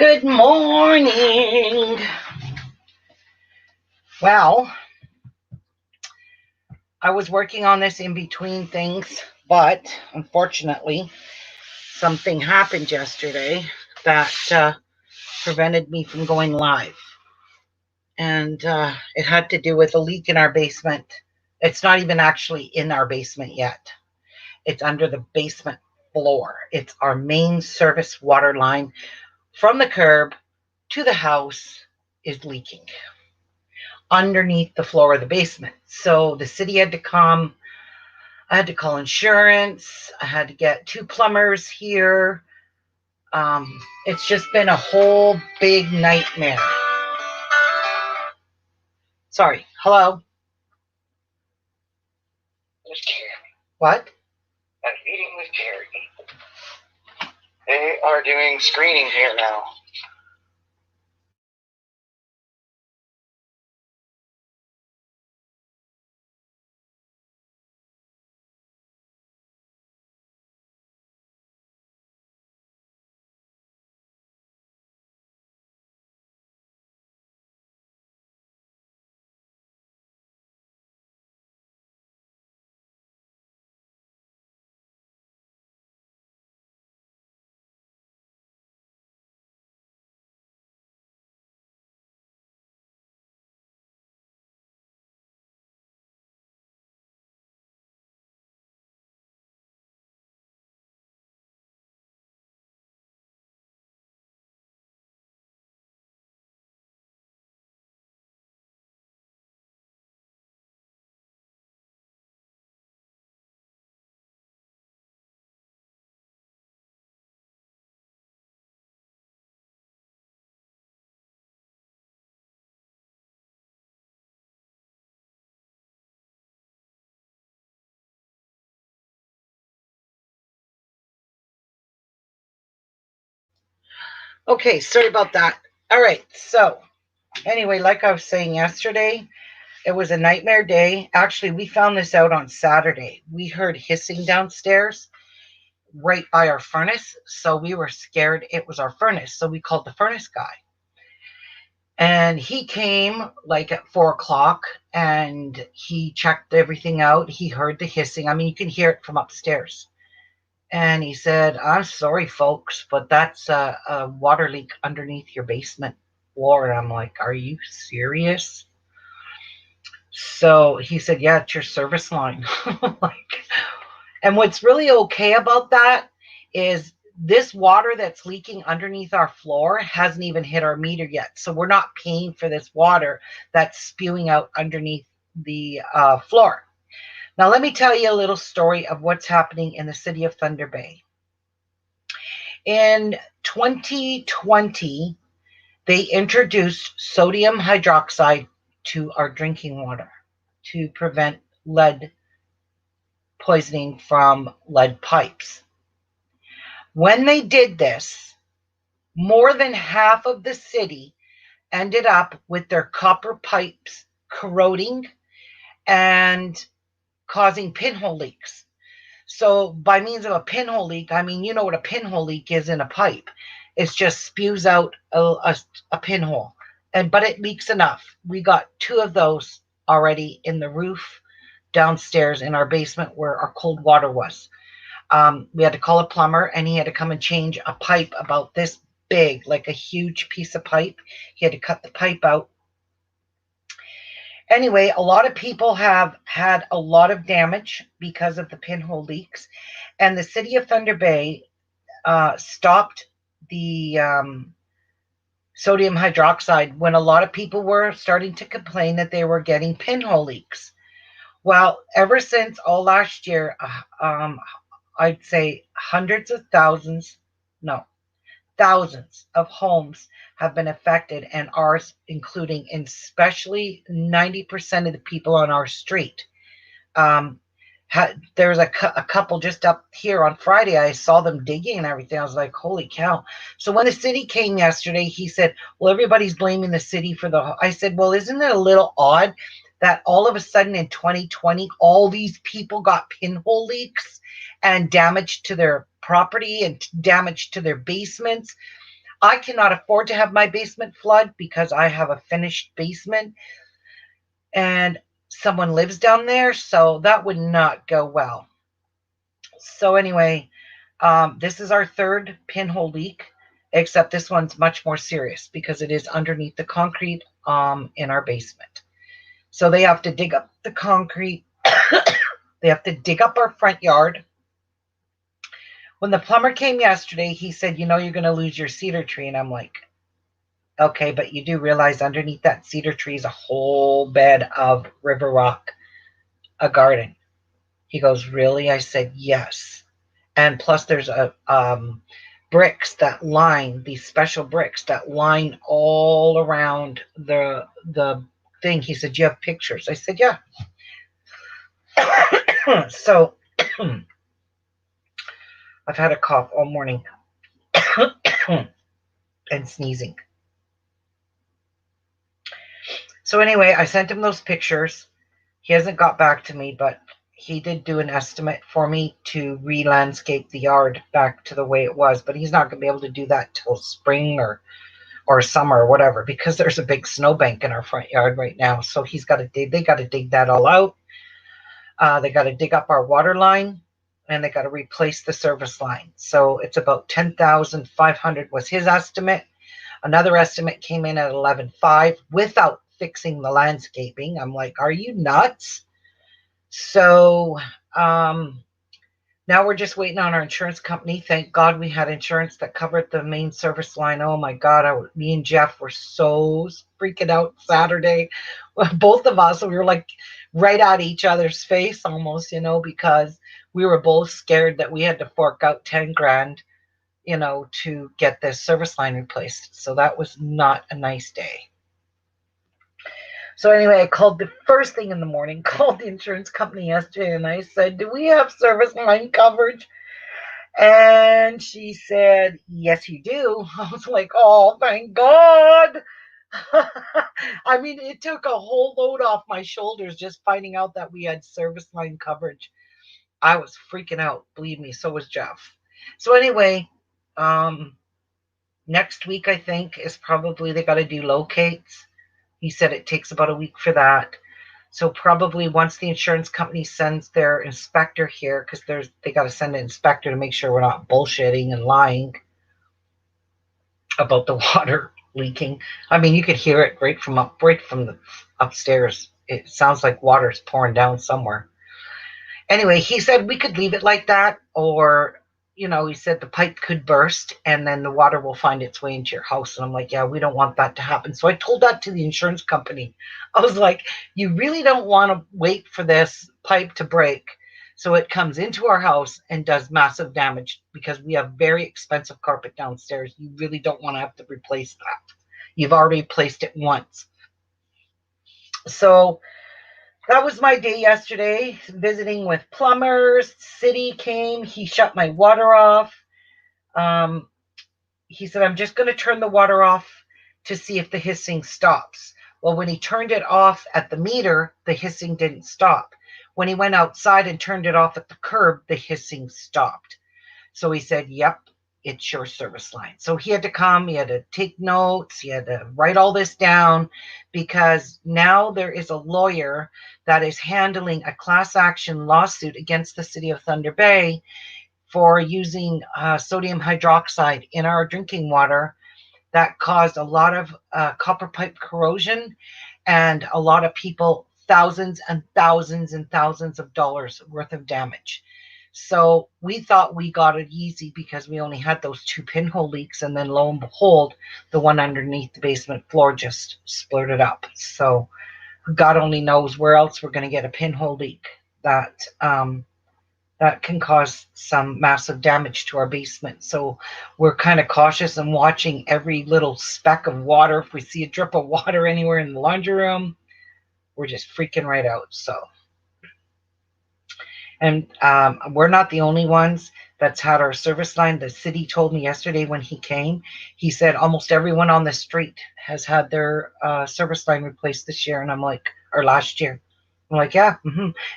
Good morning. Well, I was working on this in between things, but unfortunately, something happened yesterday that prevented me from going live. And it had to do with a leak in our basement. It's not even actually in our basement yet, it's under the basement floor. It's our main service water line from the curb to the house is leaking underneath the floor of the basement. So the city had to come. I had to call insurance. I had to get 2 plumbers here. It's just been a whole big nightmare. Sorry. Hello? With Carrie. What? I'm meeting with Carrie. They are doing screening here now. Okay, sorry about that. All right, so anyway, like I was saying yesterday, it was a nightmare day. Actually, we found this out on Saturday. We heard hissing downstairs right by our furnace, so we were scared it was our furnace. So we called the furnace guy. And he came like at 4 o'clock and he checked everything out. He heard the hissing. I mean, you can hear it from upstairs. And he said, I'm sorry, folks, but that's a water leak underneath your basement floor. And I'm like, are you serious? So he said, yeah, it's your service line. Like, and what's really okay about that is this water that's leaking underneath our floor hasn't even hit our meter yet. So we're not paying for this water that's spewing out underneath the floor. Now, let me tell you a little story of what's happening in the city of Thunder Bay. In 2020, they introduced sodium hydroxide to our drinking water to prevent lead poisoning from lead pipes. When they did this, more than half of the city ended up with their copper pipes corroding and causing pinhole leaks. So by means of a pinhole leak, I mean, you know what a pinhole leak is in a pipe. It just spews out a pinhole, but it leaks enough. We got 2 of those already in the roof downstairs in our basement where our cold water was. We had to call a plumber and he had to come and change a pipe about this big, like a huge piece of pipe. He had to cut the pipe out. Anyway, a lot of people have had a lot of damage because of the pinhole leaks. And the city of Thunder Bay stopped the sodium hydroxide when a lot of people were starting to complain that they were getting pinhole leaks. Well, ever since all last year, I'd say thousands of homes have been affected, and ours including, and especially 90% of the people on our street. There's a couple just up here on Friday. I saw them digging and everything. I was like, holy cow. So when the city came yesterday, he said, well, everybody's blaming the city for the... I said, well, isn't it a little odd that all of a sudden in 2020, all these people got pinhole leaks and damage to their property and damage to their basements? I cannot afford to have my basement flood because I have a finished basement and someone lives down there, so that would not go well. So anyway, this is our third pinhole leak, except this one's much more serious because it is underneath the concrete in our basement. So they have to dig up the concrete. They have to dig up our front yard. When the plumber came yesterday, he said, you know, you're going to lose your cedar tree. And I'm like, okay, but you do realize underneath that cedar tree is a whole bed of river rock, a garden. He goes, really? I said, yes. And plus there's a bricks that line, these special bricks that line all around the thing. He said, you have pictures? I said, yeah. So I've had a cough all morning and sneezing. So anyway, I sent him those pictures. He hasn't got back to me, but he did do an estimate for me to re-landscape the yard back to the way it was. But he's not going to be able to do that till spring or summer or whatever, because there's a big snowbank in our front yard right now. So he's got to dig. They got to dig that all out. They got to dig up our water line, and they got to replace the service line. So it's about $10,500 was his estimate. Another estimate came in at $11,500 without fixing the landscaping. I'm like, are you nuts? So now we're just waiting on our insurance company. Thank God we had insurance that covered the main service line. Oh my God, me and Jeff were so freaking out Saturday. Both of us, we were like right at each other's face almost, because we were both scared that we had to fork out 10 grand, to get this service line replaced. So that was not a nice day. So anyway, I called the first thing in the morning, called the insurance company yesterday, and I said, do we have service line coverage? And she said, yes, you do. I was like, oh, thank God. I mean, it took a whole load off my shoulders just finding out that we had service line coverage. I was freaking out. Believe me, so was Jeff. So anyway, next week, I think, is probably they got to do locates. He said it takes about a week for that. So probably once the insurance company sends their inspector here, because they got to send an inspector to make sure we're not bullshitting and lying about the water leaking. I mean, you could hear it right from the upstairs. It sounds like water's pouring down somewhere. Anyway, he said we could leave it like that, or he said the pipe could burst and then the water will find its way into your house. And I'm like, yeah, we don't want that to happen. So I told that to the insurance company. I was like, you really don't want to wait for this pipe to break so it comes into our house and does massive damage, because we have very expensive carpet downstairs. You really don't want to have to replace that. You've already replaced it once. So that was my day yesterday, visiting with plumbers. City came. He shut my water off. He said, I'm just going to turn the water off to see if the hissing stops. Well, when he turned it off at the meter, the hissing didn't stop. When he went outside and turned it off at the curb, the hissing stopped. So he said, yep, it's your service line. So he had to come, he had to take notes, he had to write all this down, because now there is a lawyer that is handling a class action lawsuit against the city of Thunder Bay for using sodium hydroxide in our drinking water that caused a lot of copper pipe corrosion, and a lot of people thousands and thousands and thousands of dollars worth of damage. So we thought we got it easy because we only had those 2 pinhole leaks, and then lo and behold, the one underneath the basement floor just splurted up. So God only knows where else we're going to get a pinhole leak that can cause some massive damage to our basement. So we're kind of cautious and watching every little speck of water. If we see a drip of water anywhere in the laundry room, we're just freaking right out. So. And we're not the only ones that's had our service line. The city told me yesterday when he came, he said almost everyone on the street has had their service line replaced this year. And I'm like, or last year. I'm like, yeah.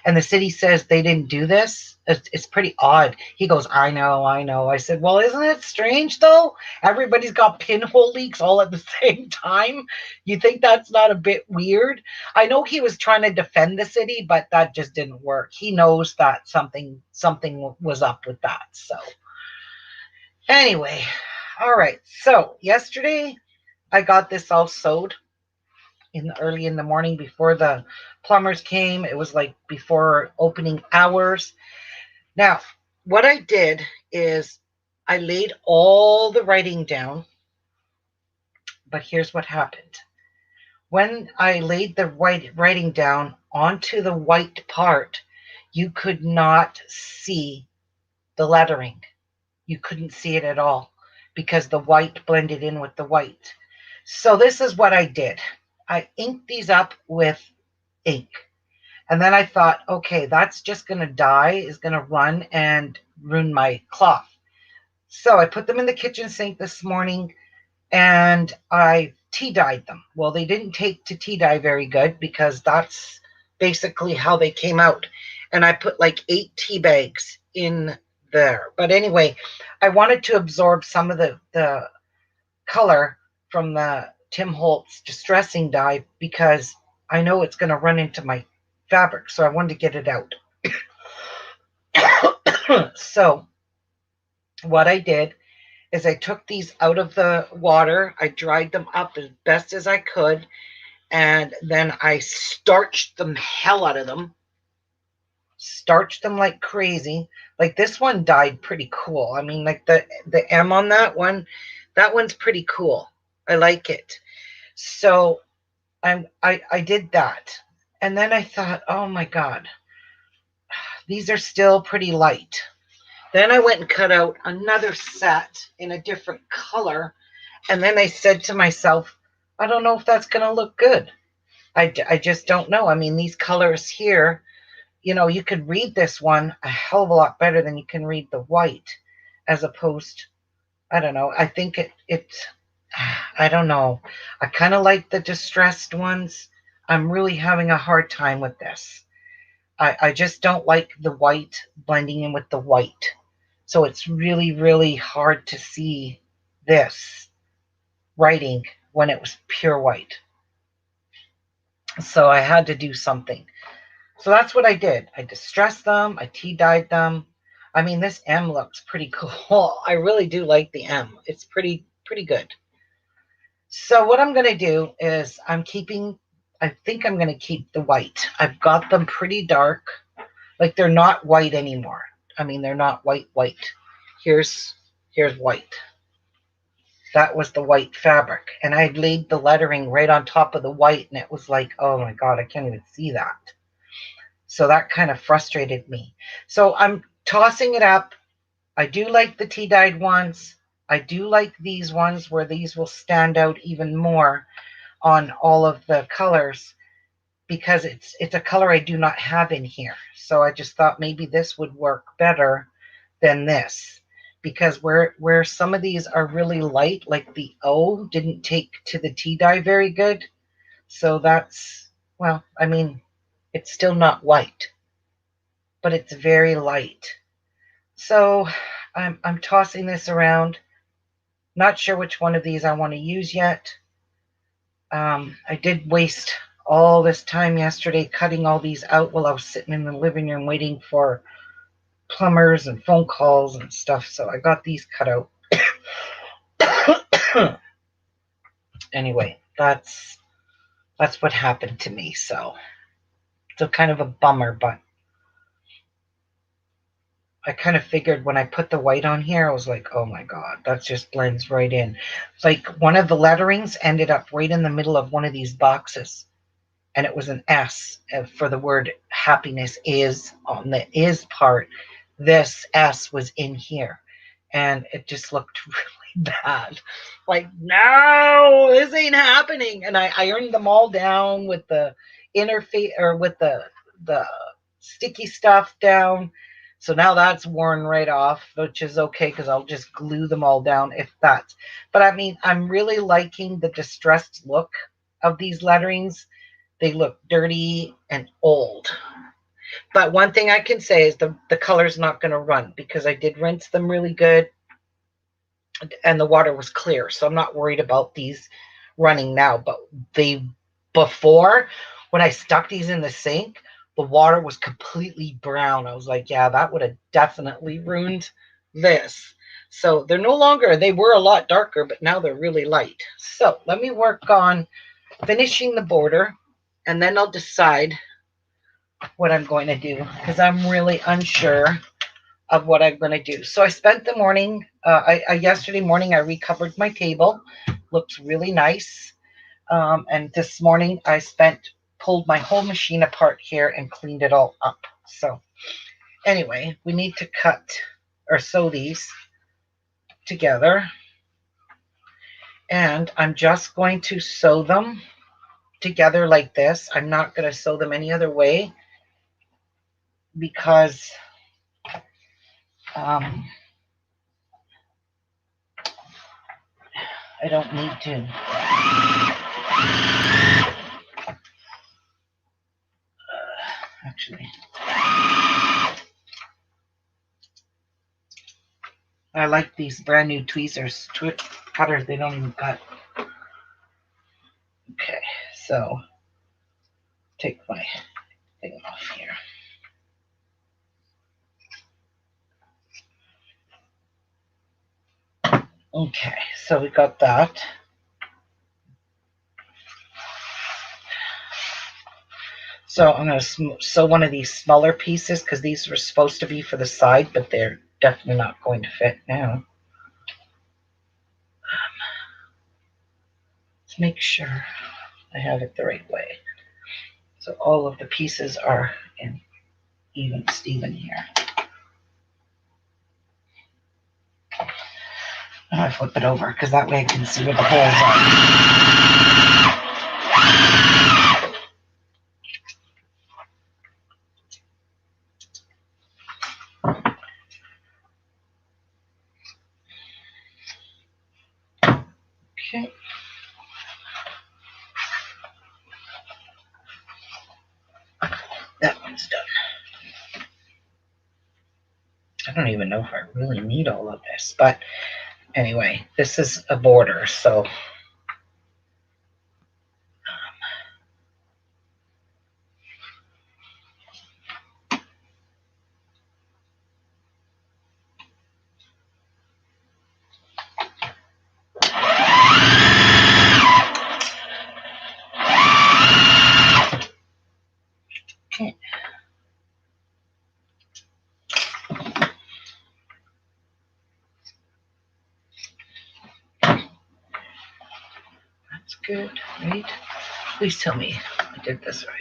And the city says they didn't do this. It's pretty odd. He goes, I know, I know. I said, well, isn't it strange though? Everybody's got pinhole leaks all at the same time. You think that's not a bit weird? I know he was trying to defend the city, but that just didn't work. He knows that something was up with that. So anyway, all right. So yesterday I got this all sewed early in the morning before the plumbers came. It was like before opening hours. Now, what I did is I laid all the writing down, but here's what happened. When I laid the writing down onto the white part, you could not see the lettering. You couldn't see it at all because the white blended in with the white. So this is what I did. I inked these up with ink. And then I thought, okay, that's just going to die, is going to run and ruin my cloth. So I put them in the kitchen sink this morning and I tea dyed them. Well, they didn't take to tea dye very good because that's basically how they came out. And I put like 8 tea bags in there. But anyway, I wanted to absorb some of the color from the Tim Holtz distressing dye because I know it's going to run into my fabric. So I wanted to get it out. So what I did is I took these out of the water. I dried them up as best as I could. And then I starched the hell out of them. Starched them like crazy. Like this one dyed pretty cool. I mean, like the M on that one's pretty cool. I like it. So I did that. And then I thought, oh my God, these are still pretty light. Then I went and cut out another set in a different color. And then I said to myself, I don't know if that's going to look good. I just don't know. I mean, these colors here, you could read this one a hell of a lot better than you can read the white as opposed, I don't know. I think I don't know. I kind of like the distressed ones. I'm really having a hard time with this. I just don't like the white blending in with the white. So it's really, really hard to see this writing when it was pure white. So I had to do something. So that's what I did. I distressed them. I tea dyed them. I mean, this M looks pretty cool. I really do like the M. It's pretty good. So what I'm going to do is I think I'm going to keep the white. I've got them pretty dark. Like they're not white anymore. I mean, they're not white. Here's white. That was the white fabric. And I laid the lettering right on top of the white. And it was like, oh my God, I can't even see that. So that kind of frustrated me. So I'm tossing it up. I do like the tea dyed ones. I do like these ones where these will stand out even more on all of the colors because it's a color I do not have in here. So I just thought maybe this would work better than this because where some of these are really light, like the O didn't take to the tea dye very good. So that's, well, I mean, it's still not white, but it's very light. So I'm tossing this around. Not sure which one of these I want to use yet. I did waste all this time yesterday cutting all these out while I was sitting in the living room waiting for plumbers and phone calls and stuff. So I got these cut out. Anyway, that's what happened to me. So kind of a bummer, but I kind of figured when I put the white on here, I was like, oh my God, that just blends right in. Like one of the letterings ended up right in the middle of one of these boxes. And it was an S for the word happiness is on the is part. This S was in here. And it just looked really bad. Like, no, this ain't happening. And I ironed them all down with the interface or with the sticky stuff down. So now that's worn right off, which is okay because I'll just glue them all down if that's. But I mean, I'm really liking the distressed look of these letterings. They look dirty and old. But one thing I can say is the color's not going to run because I did rinse them really good and the water was clear. So I'm not worried about these running now. But before, when I stuck these in the sink, the water was completely brown. I was like, yeah, that would have definitely ruined this. So they're no longer, they were a lot darker, but now they're really light. So let me work on finishing the border and then I'll decide what I'm going to do because I'm really unsure of what I'm going to do. So I spent the morning, yesterday morning, I recovered my table. Looks really nice. And this morning I pulled my whole machine apart here and cleaned it all up. So anyway, we need to cut or sew these together. And I'm just going to sew them together like this. I'm not going to sew them any other way because I don't need to. Actually, I like these brand new tweezers, cutters. They don't even cut. Okay, so take my thing off here. Okay, so we got that. So I'm going to sew one of these smaller pieces because these were supposed to be for the side, but they're definitely not going to fit now. Let's make sure I have it the right way. So all of the pieces are in even Steven here. And I flip it over because that way I can see where the holes are. Okay. That one's done. I don't even know if I really need all of this, but anyway, this is a border, so okay. That's good, right? Please tell me I did this right.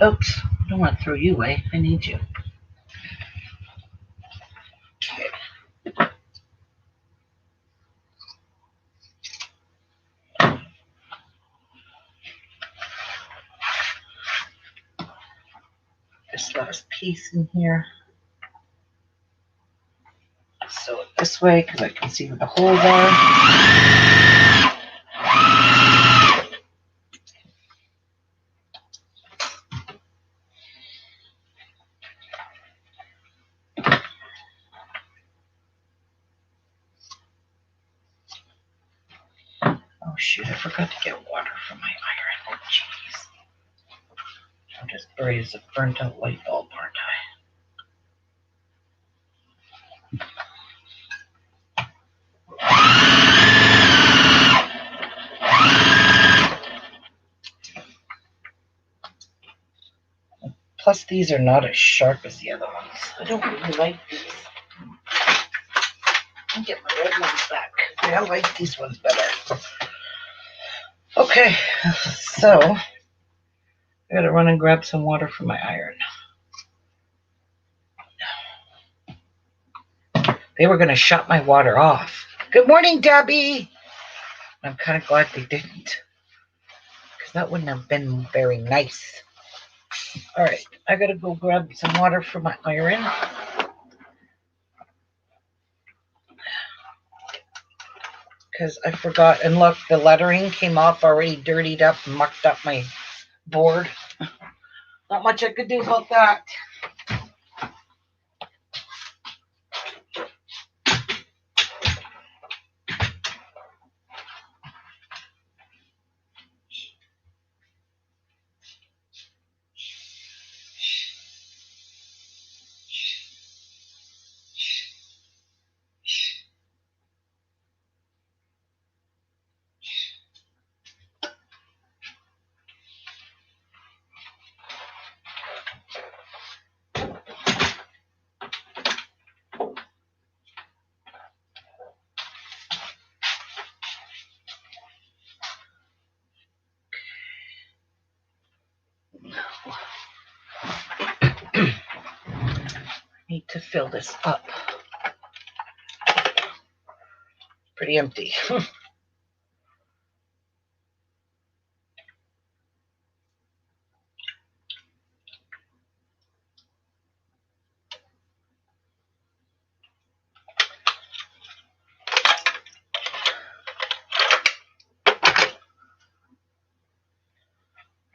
Oops, I don't want to throw you away. I need you. Okay. This last piece in here. Sew it this way because I can see where the holes are. Oh shoot, I forgot to get water from my iron. Oh jeez. I'm just buried as a burnt out light bulb, aren't I? Plus these are not as sharp as the other ones. I don't really like these. I'll get my red ones back. Yeah, I like these ones better. Okay, so I gotta run and grab some water for my iron. They were gonna shut my water off. Good morning, Debbie. I'm kind of glad they didn't, because that wouldn't have been very nice. All right, I gotta go grab some water for my iron. Because I forgot, and look, the lettering came off already, dirtied up, mucked up my board. Not much I could do about that. Need to fill this up. Pretty empty.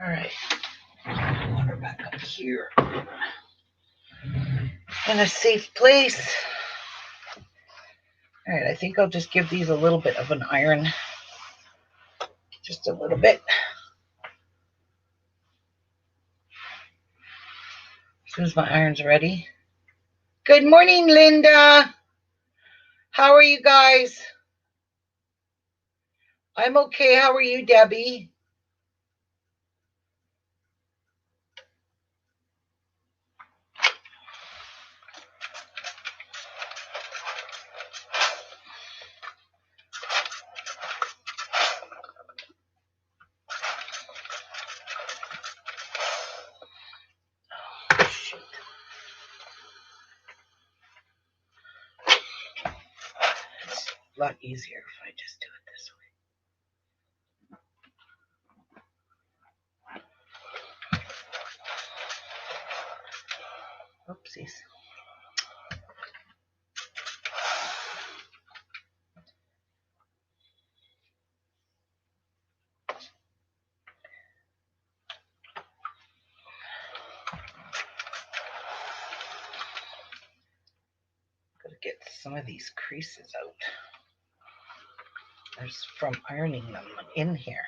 All right, water back up here in a safe place. All right, I think I'll just give these a little bit of an iron, just a little bit. As soon as my iron's ready. Good morning, Linda. How are you guys? I'm okay. How are you, Debbie? A lot easier if I just do it this way. Oopsies. Gotta get some of these creases out. There's from ironing them in here.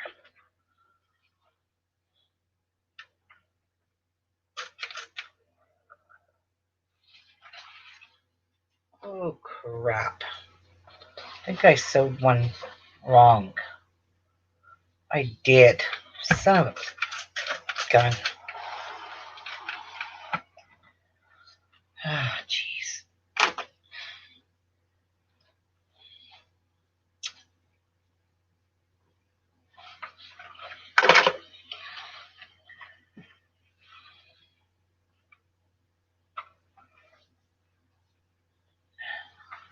Oh, crap. I think I sewed one wrong. I did. Son of a gun. Ah, jeez.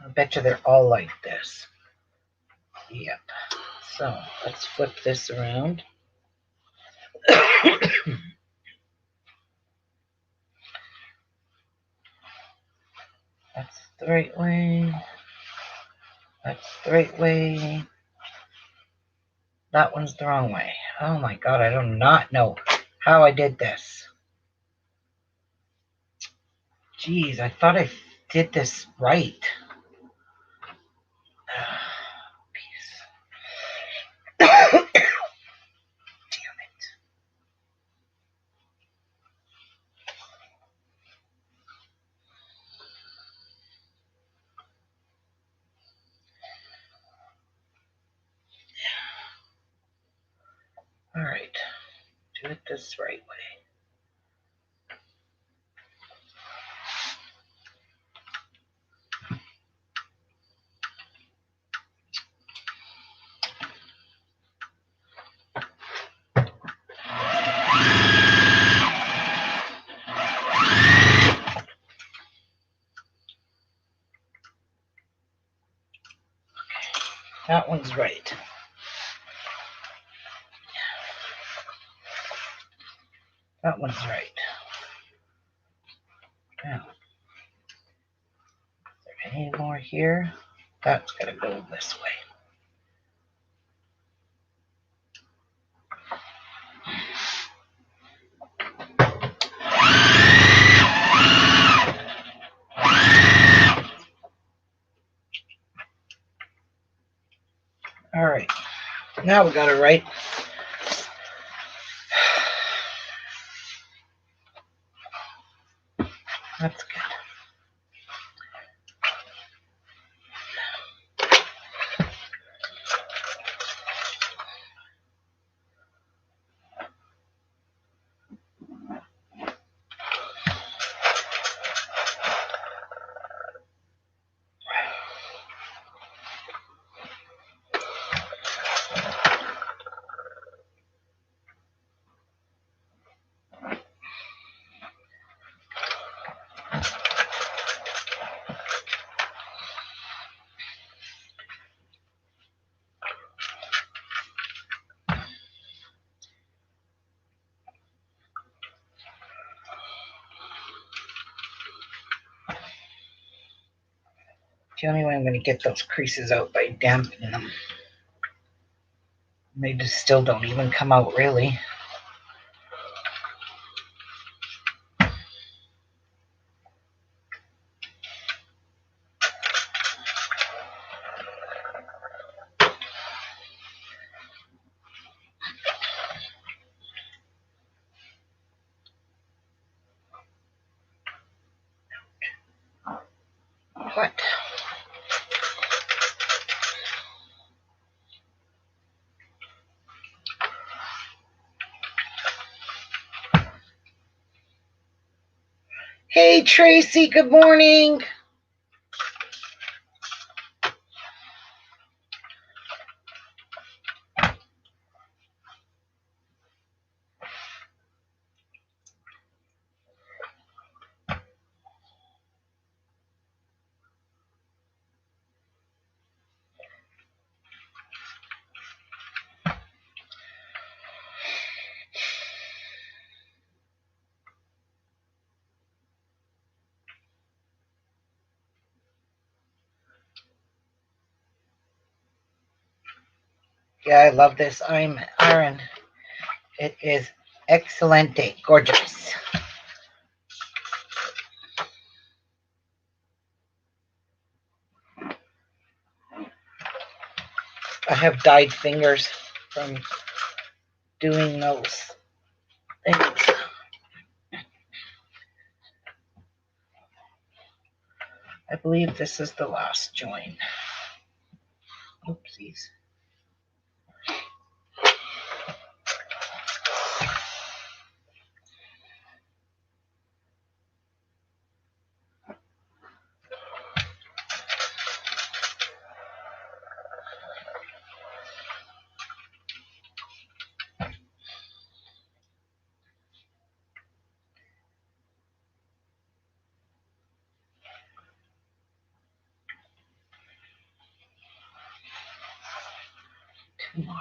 I bet you they're all like this. Yep. So let's flip this around. That's the right way. That's the right way. That one's the wrong way. Oh my God, I do not know how I did this. Jeez, I thought I did this right. Damn it. All right, do it this right way. That one's right. That one's right. Now, is there any more here? That's got to go this way. All right. Now we got it right. That's good. The only way I'm going to get those creases out by dampening them. They just still don't even come out really. What? Hey, Tracy, good morning. Yeah, I love this iron. It is excelente, gorgeous. I have dyed fingers from doing those things. I believe this is the last join. Oopsies. Two more.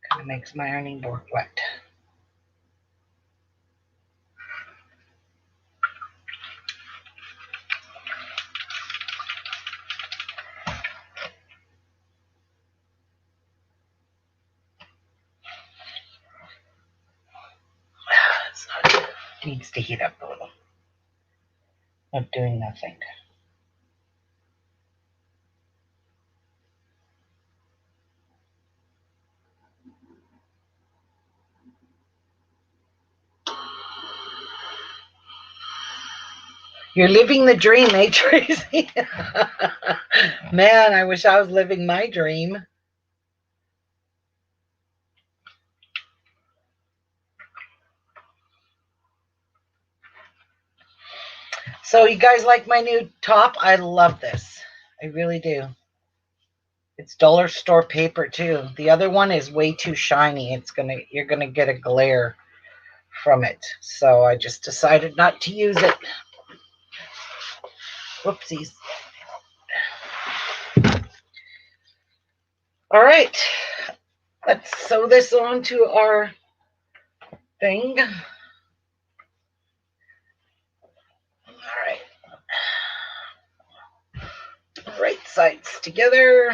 Kind of makes my ironing board wet. Needs to heat up a little. Not doing nothing. You're living the dream, eh, Tracy? Man, I wish I was living my dream. So you guys like my new top? I love this. I really do. It's dollar store paper too. The other one is way too shiny. You're gonna get a glare from it. So I just decided not to use it. Whoopsies. All right, let's sew this onto our thing. All right. Right sides together.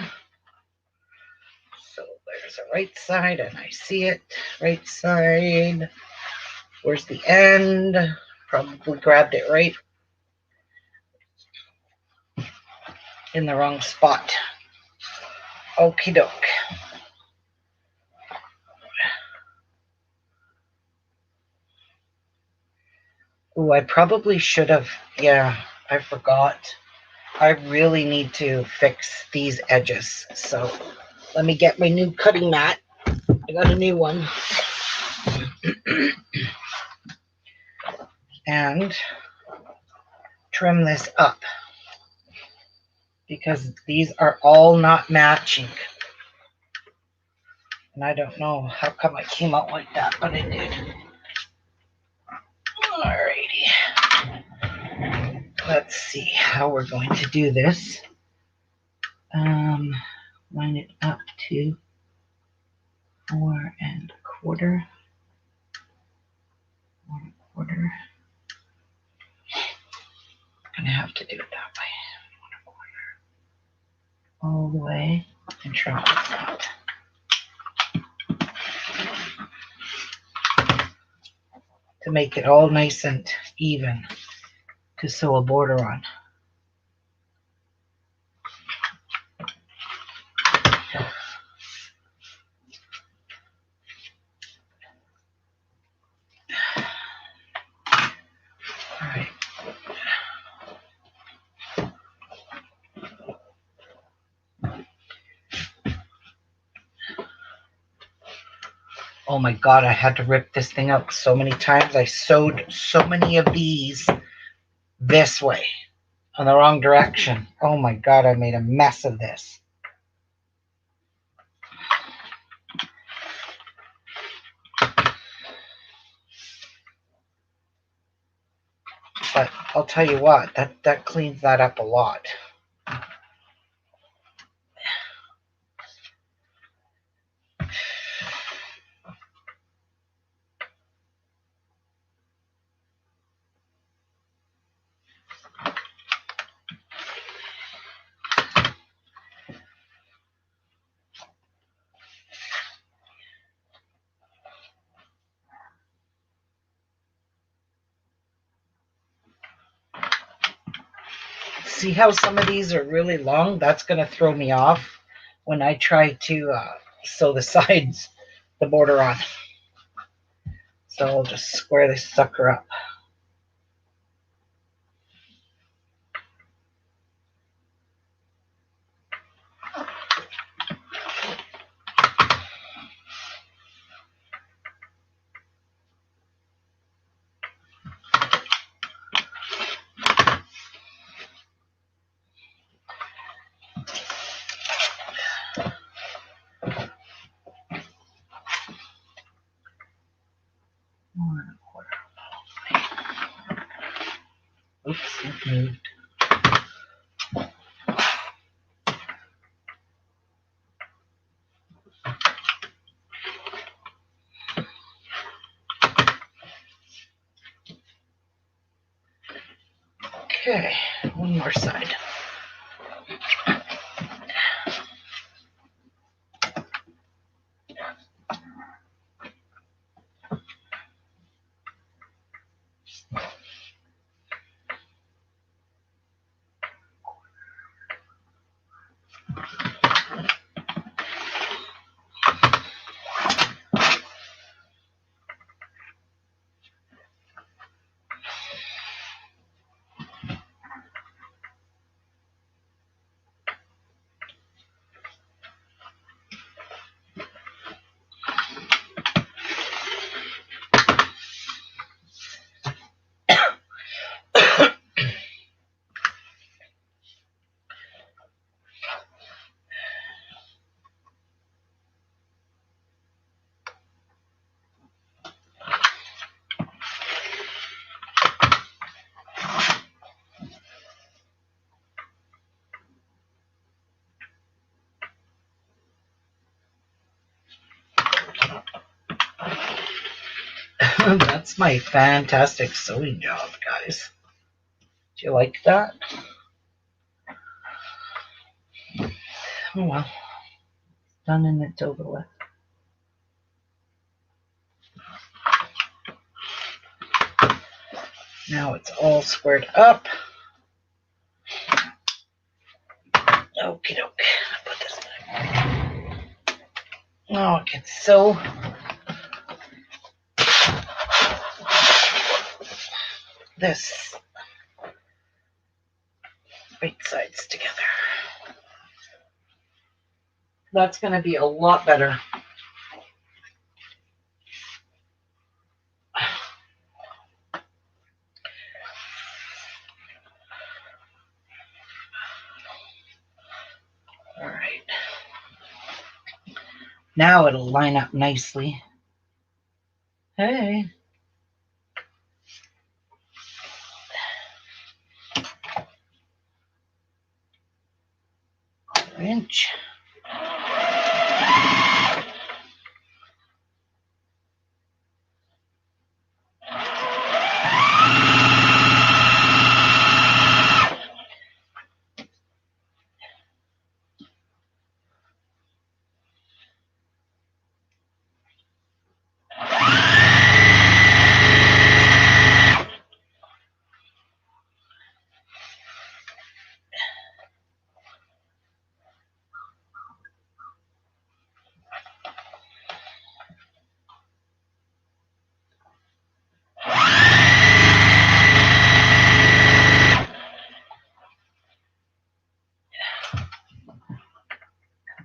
So there's a right side, and I see it. Right side. Where's the end? Probably grabbed it right in the wrong spot. Okie doke. Ooh, I probably should have. Yeah, I forgot. I really need to fix these edges. So let me get my new cutting mat. I got a new one. And trim this up because these are all not matching. And I don't know how come I came out like that, but I did. Alrighty. Let's see how we're going to do this. Line it up to 4 1/4. 1 1/4. I'm gonna have to do it that way. 1 1/4. All the way and trim it out. To make it all nice and even to sew a border on. All right. Oh my God, I had to rip this thing out so many times. I sewed so many of these this way on the wrong direction. Oh my God, I made a mess of this. But I'll tell you what, that cleans that up a lot. See how some of these are really long? That's going to throw me off when I try to sew the sides, the border on. So I'll just square this sucker up. Oops, it moved. Okay, one more side. That's my fantastic sewing job, guys. Do you like that? Oh well. Done and it's over with. Now it's all squared up. Okie doke. Put this back. Oh, it gets so this right sides together. That's going to be a lot better. All right. Now it'll line up nicely. Hey. Inch.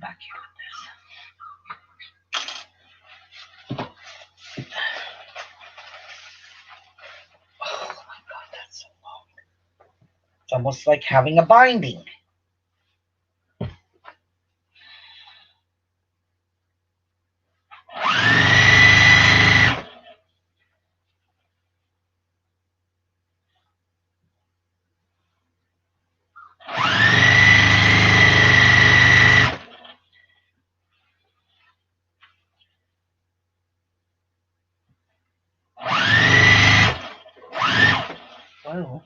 Back here with this. Oh my God, that's so long. It's almost like having a binding. Whoa.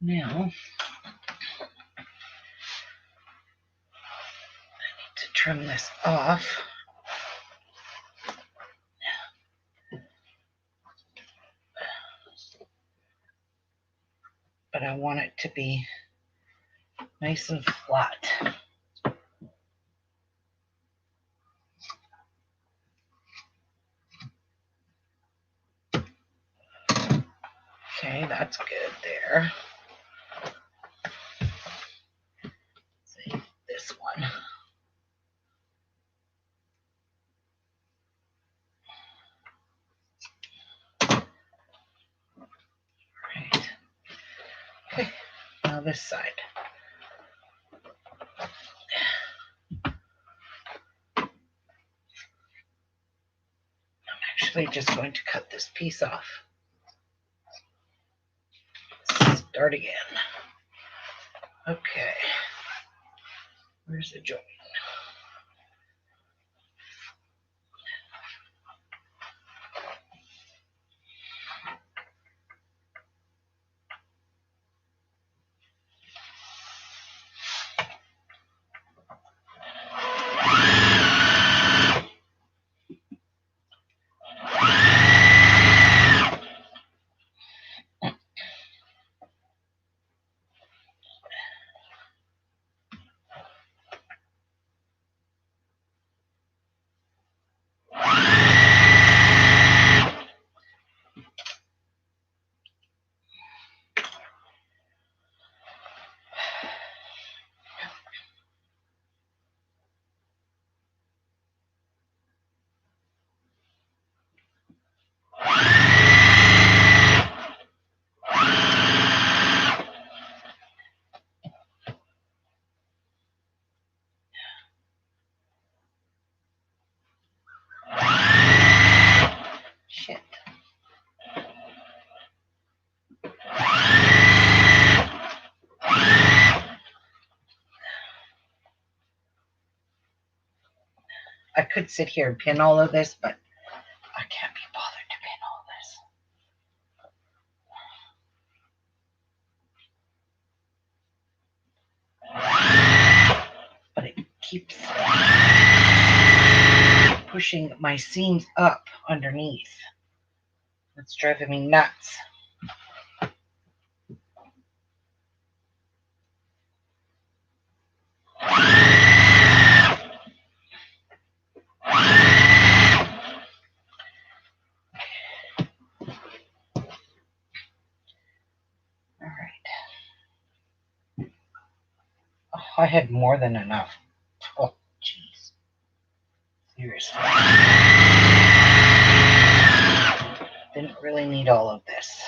Now, I need to trim this off. But I want it to be nice and flat. Okay, that's good there. See this one. Right. Okay, now this side. I'm actually just going to cut this piece off. Start again. Okay. Where's the joint? I could sit here and pin all of this, but I can't be bothered to pin all this. But it keeps pushing my seams up underneath. It's driving me nuts. I had more than enough. Oh, jeez. Seriously. Didn't really need all of this.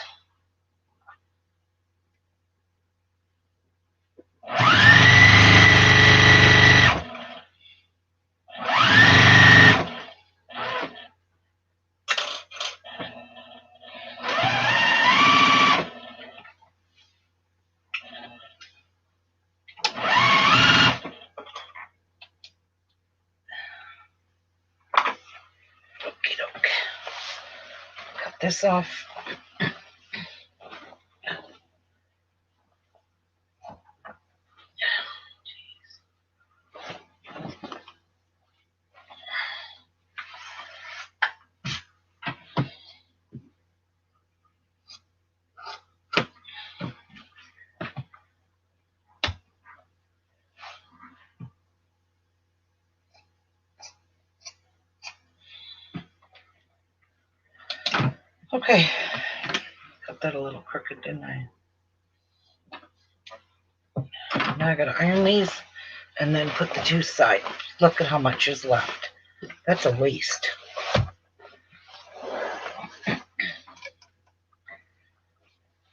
Cut this off. Okay, cut that a little crooked, didn't I? Now I gotta iron these and then put the two sides. Look at how much is left. That's a waste.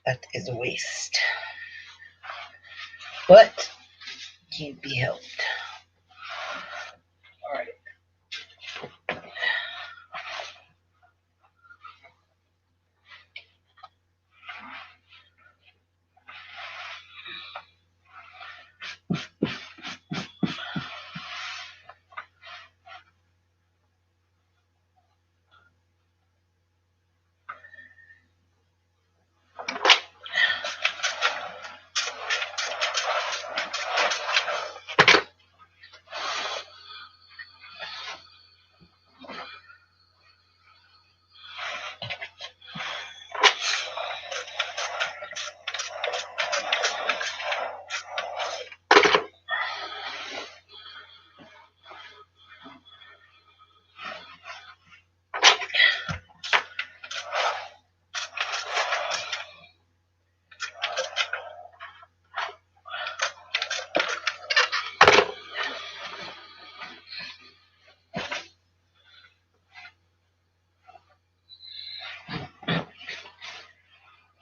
That is a waste. But can't be helped. All right.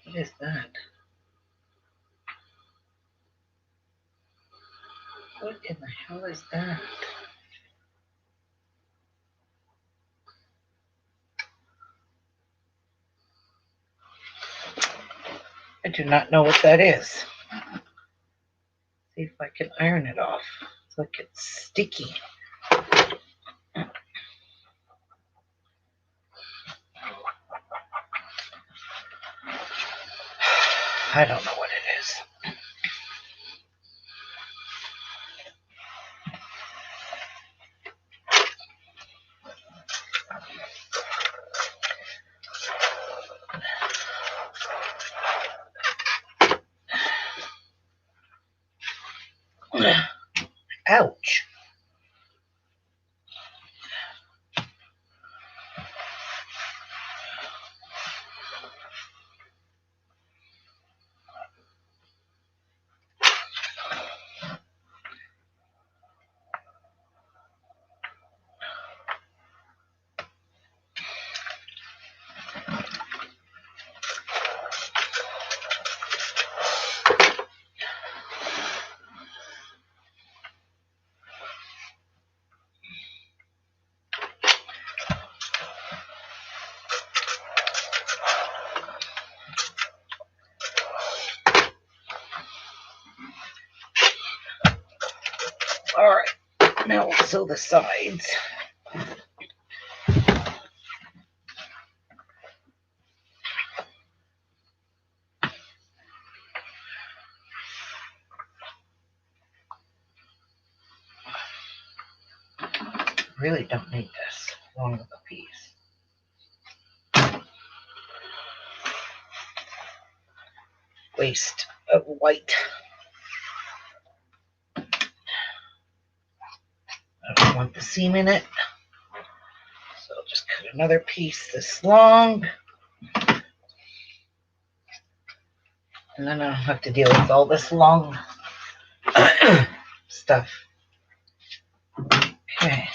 What is that? What in the hell is that? I do not know what that is. See if I can iron it off. It's like it's sticky. I don't know what it is. Ouch. All right, now we'll sew the sides. really don't need this along with the peas. Waste of white. I don't want the seam in it. So I'll just cut another piece this long. And then I don't have to deal with all this long stuff. Okay.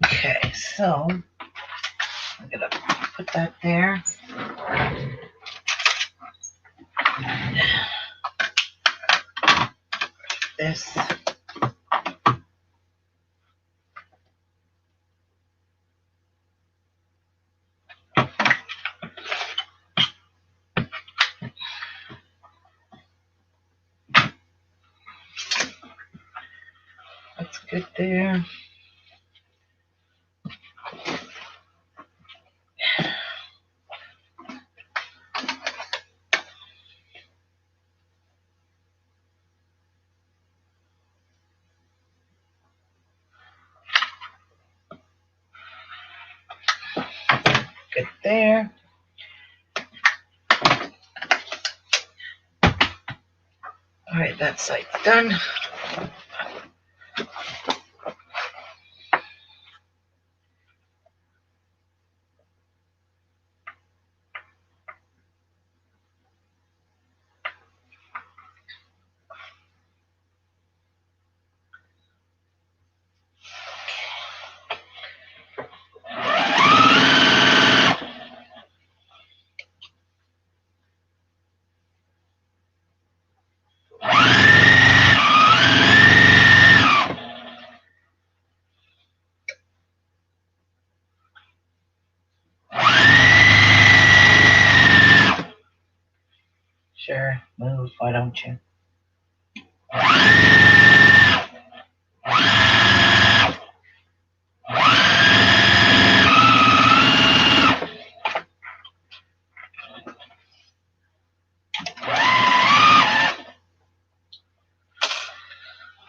Okay, so I'm gonna put that there. This. That's good there. Good there. All right, that side's done. Sure, move, why don't you?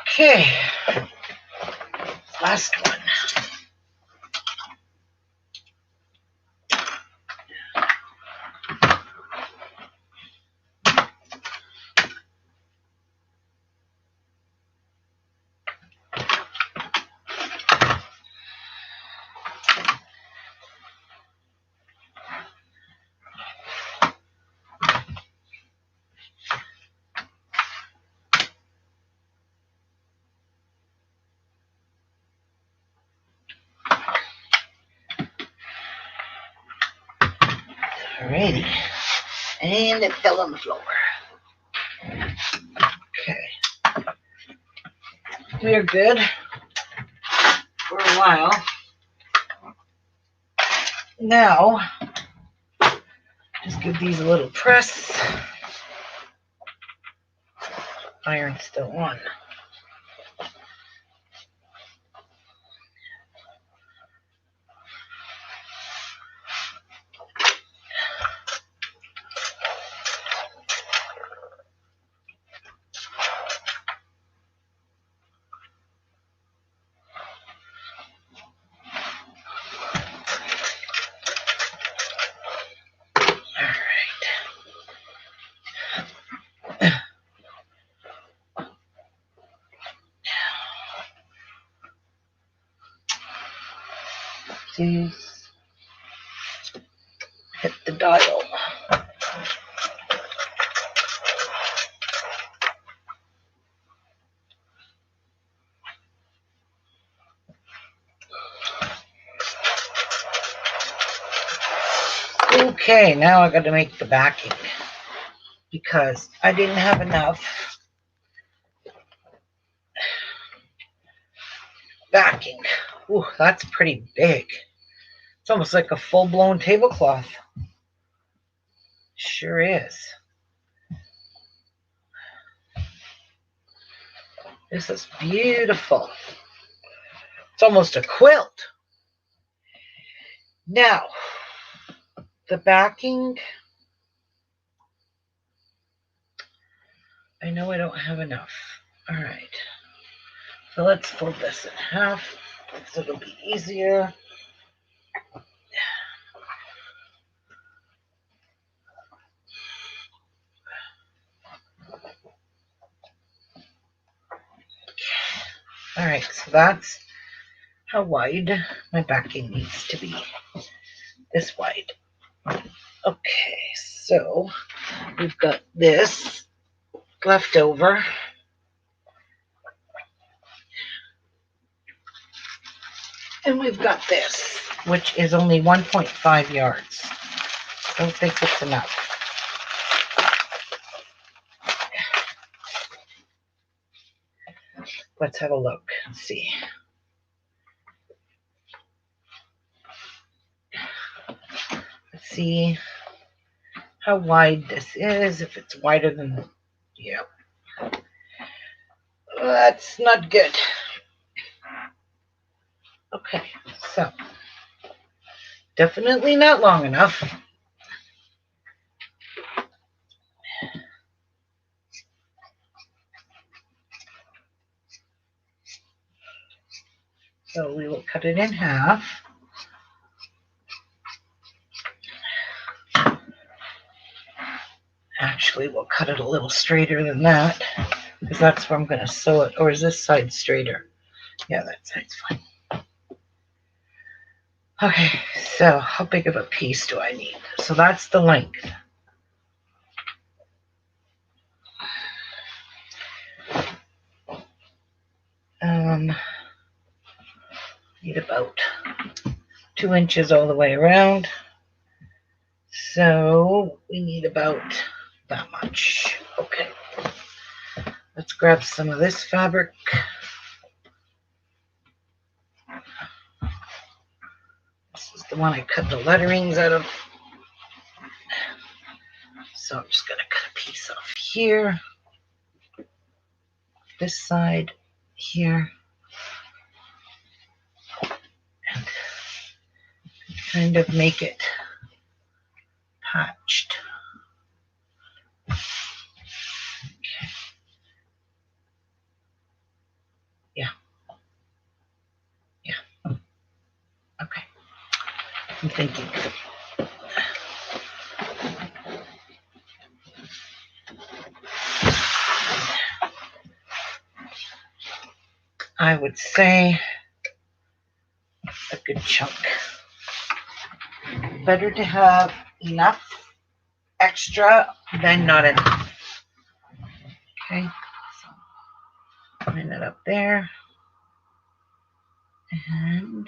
Okay, last one. Alrighty, and it fell on the floor. Okay, we're good for a while. Now, just give these a little press. Iron's still on. Please hit the dial. Okay, now I got to make the backing because I didn't have enough backing. Ooh, that's pretty big. It's almost like a full-blown tablecloth. Sure is. This is beautiful. It's almost a quilt. Now, the backing, I know I don't have enough. All right. So let's fold this in half so it'll be easier. All right, so that's how wide my backing needs to be. This wide. Okay, so we've got this left over. And we've got this, which is only 1.5 yards. I don't think it's enough. Let's have a look and see. Let's see how wide this is. If it's wider than, yeah. That's not good. Okay, so definitely not long enough. So we will cut it in half. Actually, we'll cut it a little straighter than that because that's where I'm going to sew it. Or is this side straighter? Yeah, that side's fine. Okay, so how big of a piece do I need? So that's the length. Need about 2 inches all the way around. So we need about that much. Okay. Let's grab some of this fabric. This is the one I cut the letterings out of. So I'm just going to cut a piece off here. This side here. And kind of make it patched. Okay. Yeah. Yeah. Okay. I'm thinking. I would say a good chunk. Better to have enough extra than not enough. Okay, so line it up there. And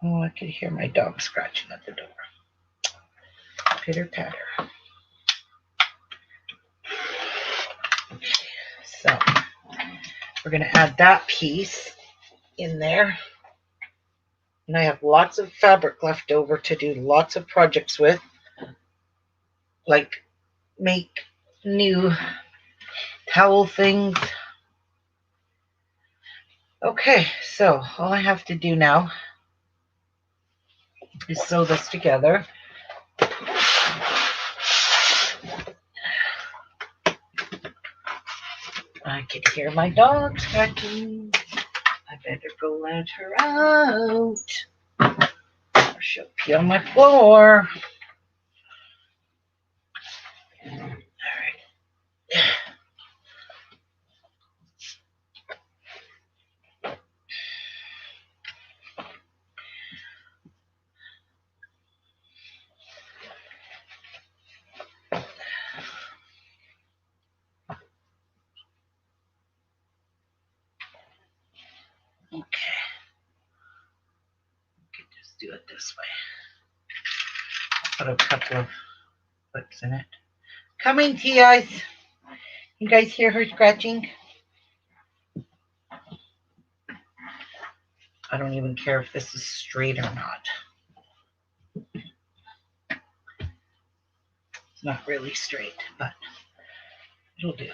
oh, I could hear my dog scratching at the door. Pitter patter. Okay, so we're going to add that piece in there. And I have lots of fabric left over to do lots of projects with, like make new towel things. Okay, so all I have to do now is sew this together. I can hear my dog scratching. I better go let her out, or she'll pee on my floor. All right. this way. Put a couple of clips in it. Coming to you guys. You guys hear her scratching? I don't even care if this is straight or not. It's not really straight, but it'll do.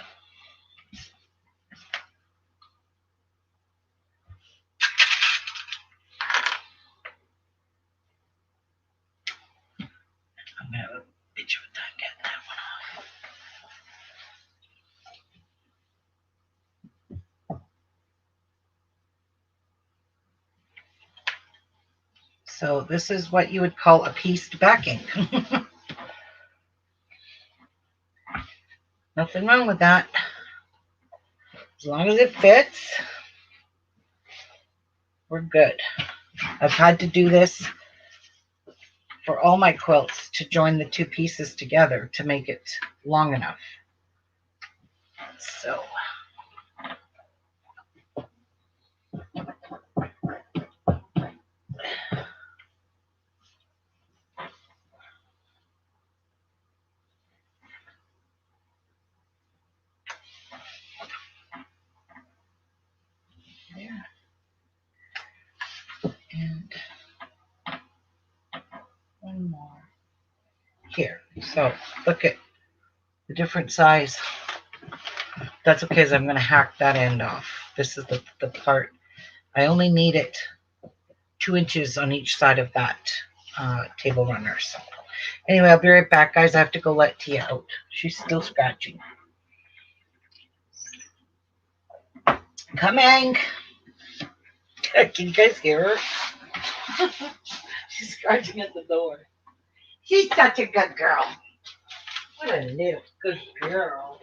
I'm gonna have a bitch of a time getting that one off. So this is what you would call a pieced backing. Nothing wrong with that. As long as it fits, we're good. I've had to do this for all my quilts to join the two pieces together to make it long enough. So there. And one more here. So look at the different size. That's okay, as I'm going to hack that end off. This is the part. I only need it 2 inches on each side of that table runner. So anyway, I'll be right back, guys. I have to go let Tia out. She's still scratching. Coming. Can you guys hear her? She's scratching at the door. She's such a good girl. What a little good girl.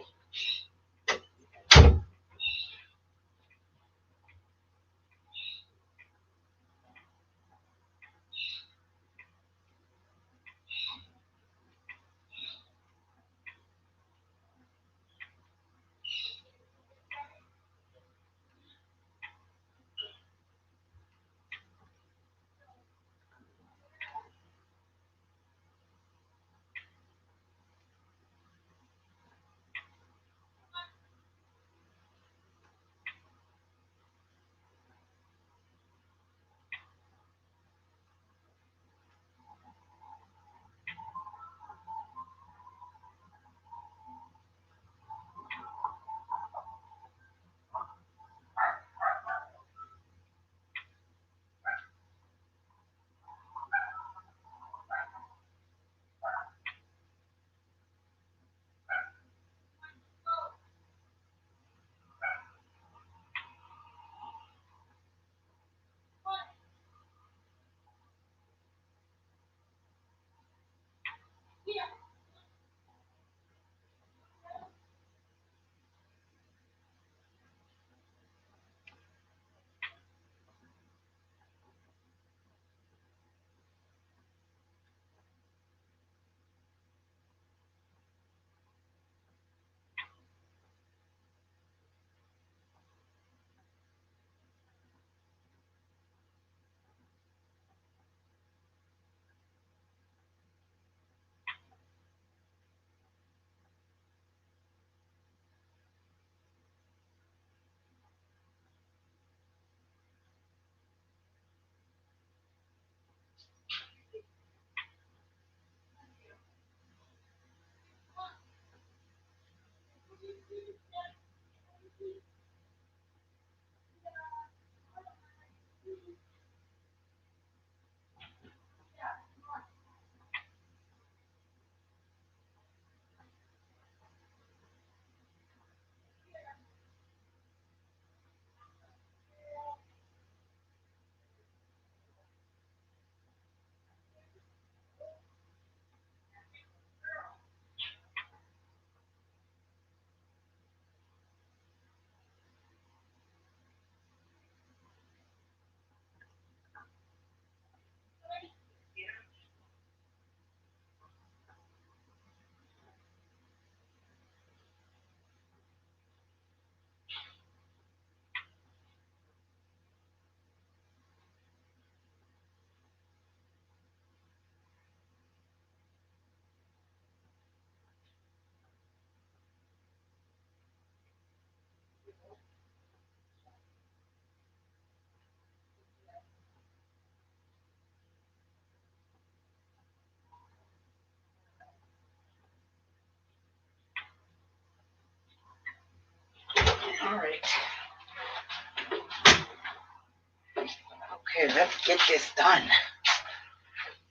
let's get this done.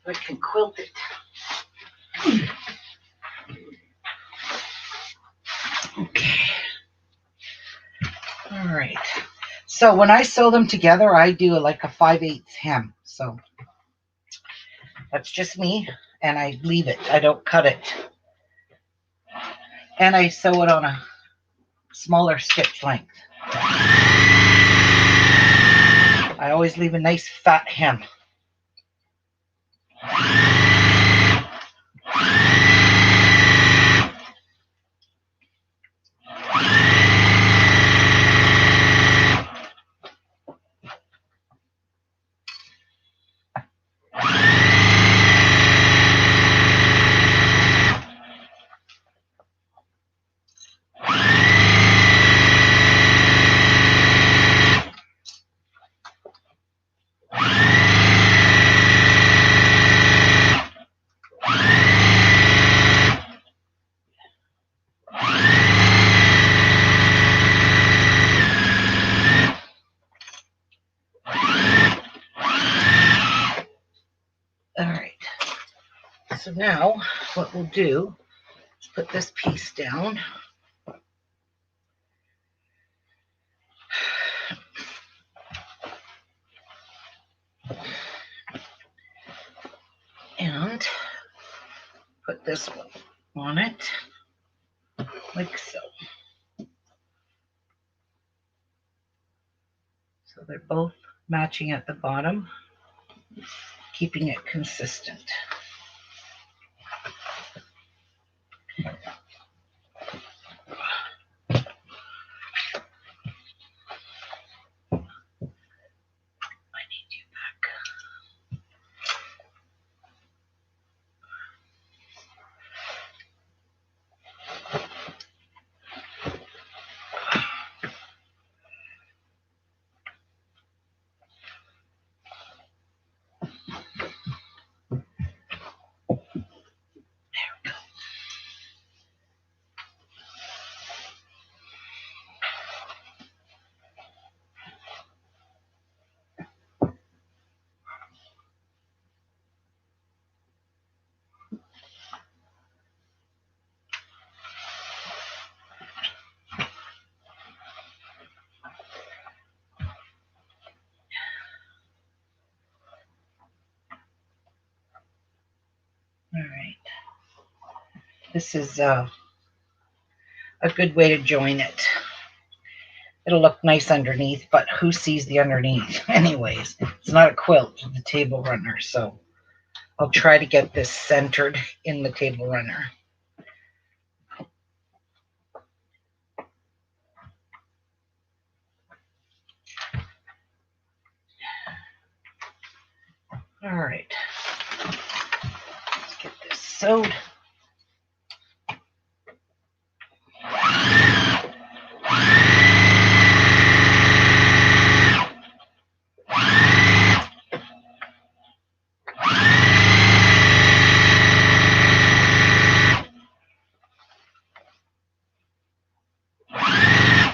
I can quilt it. Okay. All right. So when I sew them together, I do like a 5/8 hem. So that's just me, and I leave it. I don't cut it. And I sew it on a smaller stitch length. I always leave a nice fat hem. All right. So now what we'll do is put this piece down. And put this one on it, like so. So they're both matching at the bottom, keeping it consistent. I need you back. All right. This is a good way to join it. It'll look nice underneath, but who sees the underneath? Anyways, it's not a quilt, it's a table runner. So I'll try to get this centered in the table runner. All right. Let's get this sewed.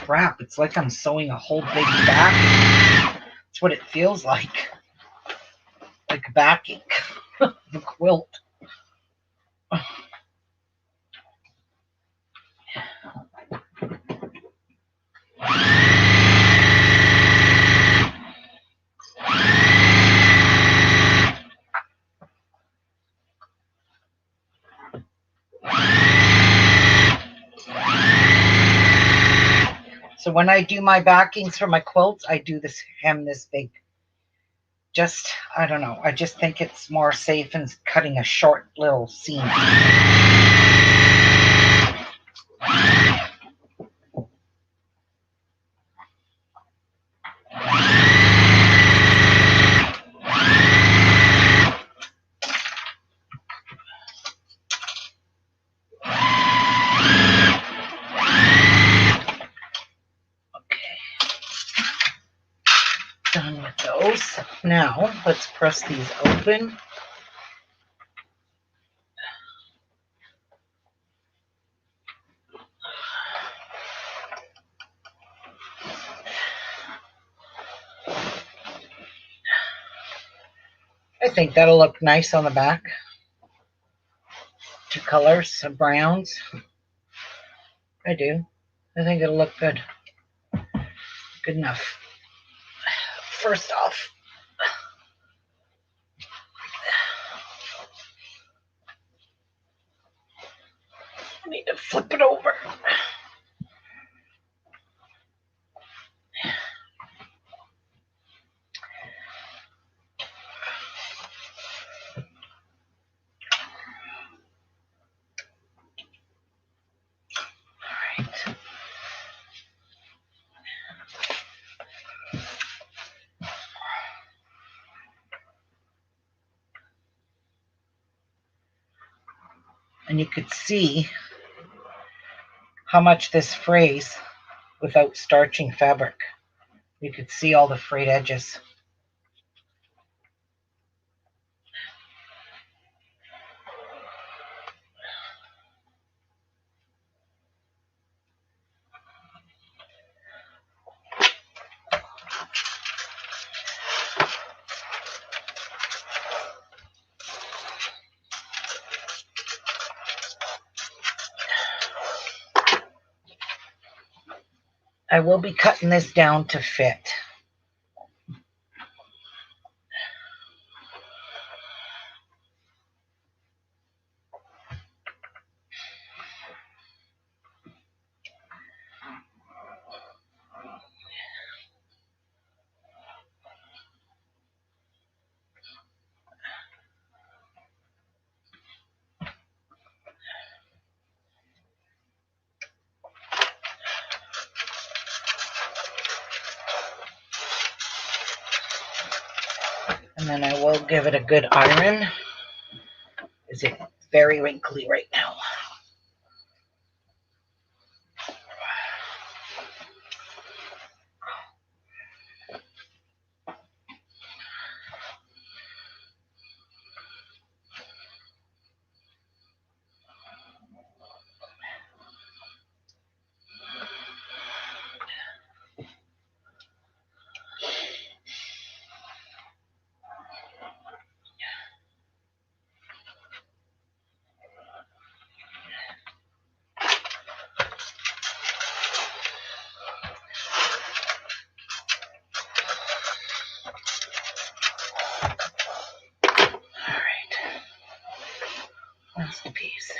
Crap, it's like I'm sewing a whole big backing. That's what it feels like backing the quilt. So when I do my backings for my quilts, I do this hem this big. Just, I don't know, I just think it's more safe than cutting a short little seam. Done with those. Now let's press these open. I think that'll look nice on the back. Two colors, some browns. I do. I think it'll look good. Good enough. First off, I need to flip it over. And you could see how much this frays without starching fabric. You could see all the frayed edges. I will be cutting this down to fit. And then I will give it a good iron. Is it very wrinkly right now? That's the piece.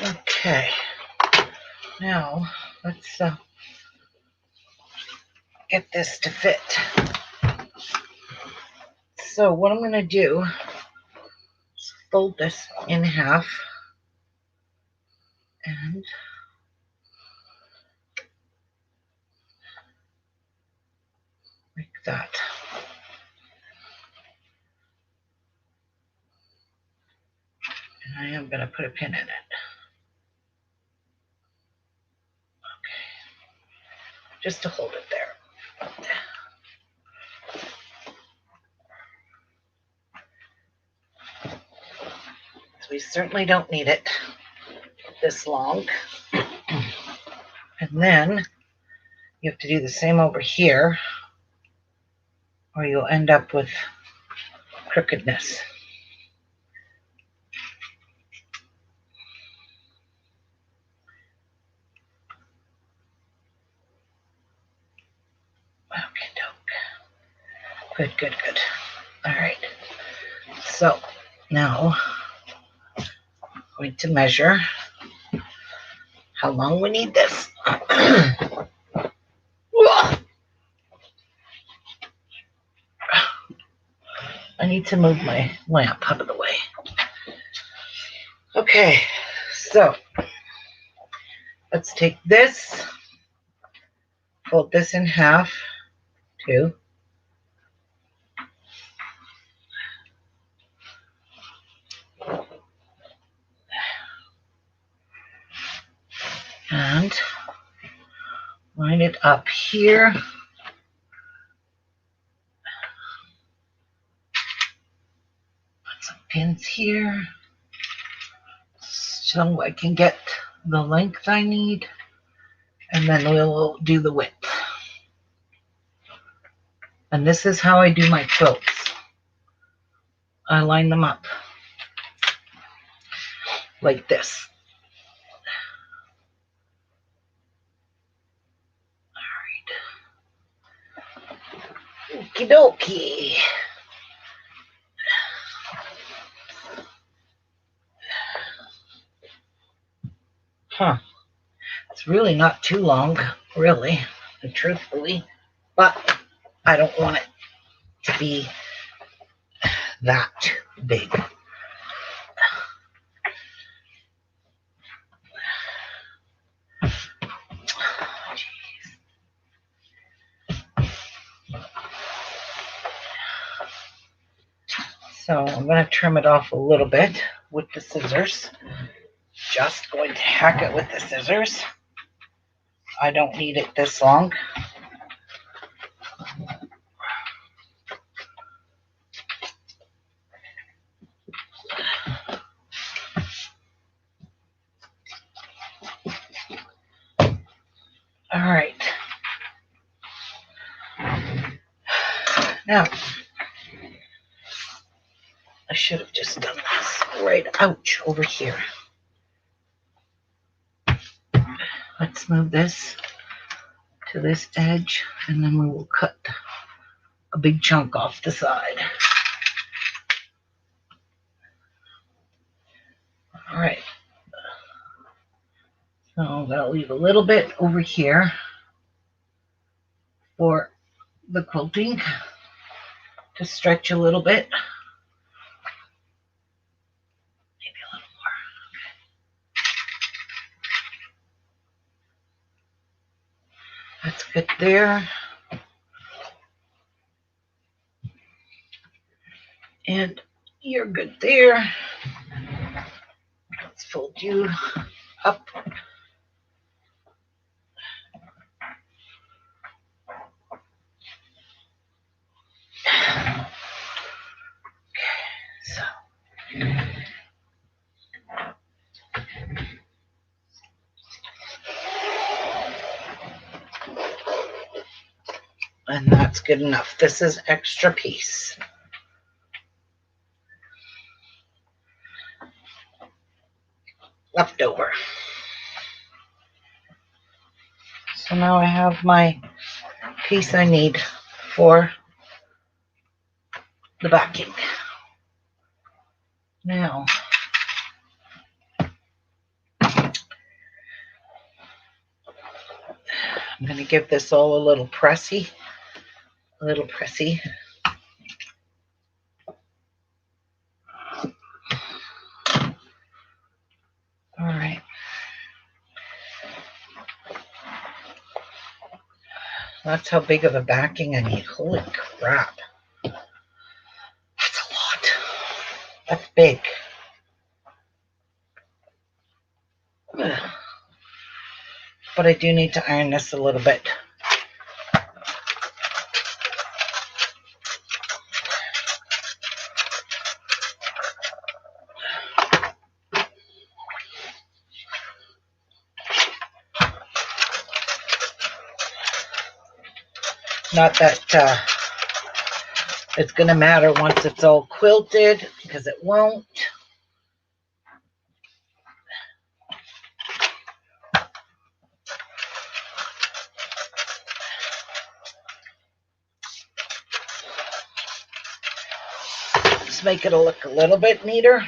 Okay, now let's get this to fit. So what I'm going to do is fold this in half and like that. And I am going to put a pin in it. Just to hold it there. So we certainly don't need it this long. And then you have to do the same over here, or you'll end up with crookedness. Good, good, good. All right. So now I'm going to measure how long we need this. I need to move my lamp out of the way. Okay, so let's take this, fold this in half, too. And line it up here. pins here so I can get the length I need, and then we'll do the width. And this is how I do my quilts. I line them up like this. All right. Okie dokie. Huh. It's really not too long, really, and truthfully, but I don't want it to be that big. So I'm going to trim it off a little bit with the scissors. Just going to hack it with the scissors. I don't need it this long. All right. Now, I should have just done this right, ouch, over here. Let's move this to this edge, and then we will cut a big chunk off the side. All right. So I'm going to leave a little bit over here for the quilting to stretch a little bit. Maybe a little more. That's good there. And you're good there. Let's fold you up. So. And that's good enough. This is extra piece. Left over. So now I have my piece I need for the backing. Now, I'm going to give this all a little pressy. All right. That's how big of a backing I need. Holy crap. That's a lot. That's big. But I do need to iron this a little bit. Not that it's going to matter once it's all quilted, because it won't. Just make it look a little bit neater.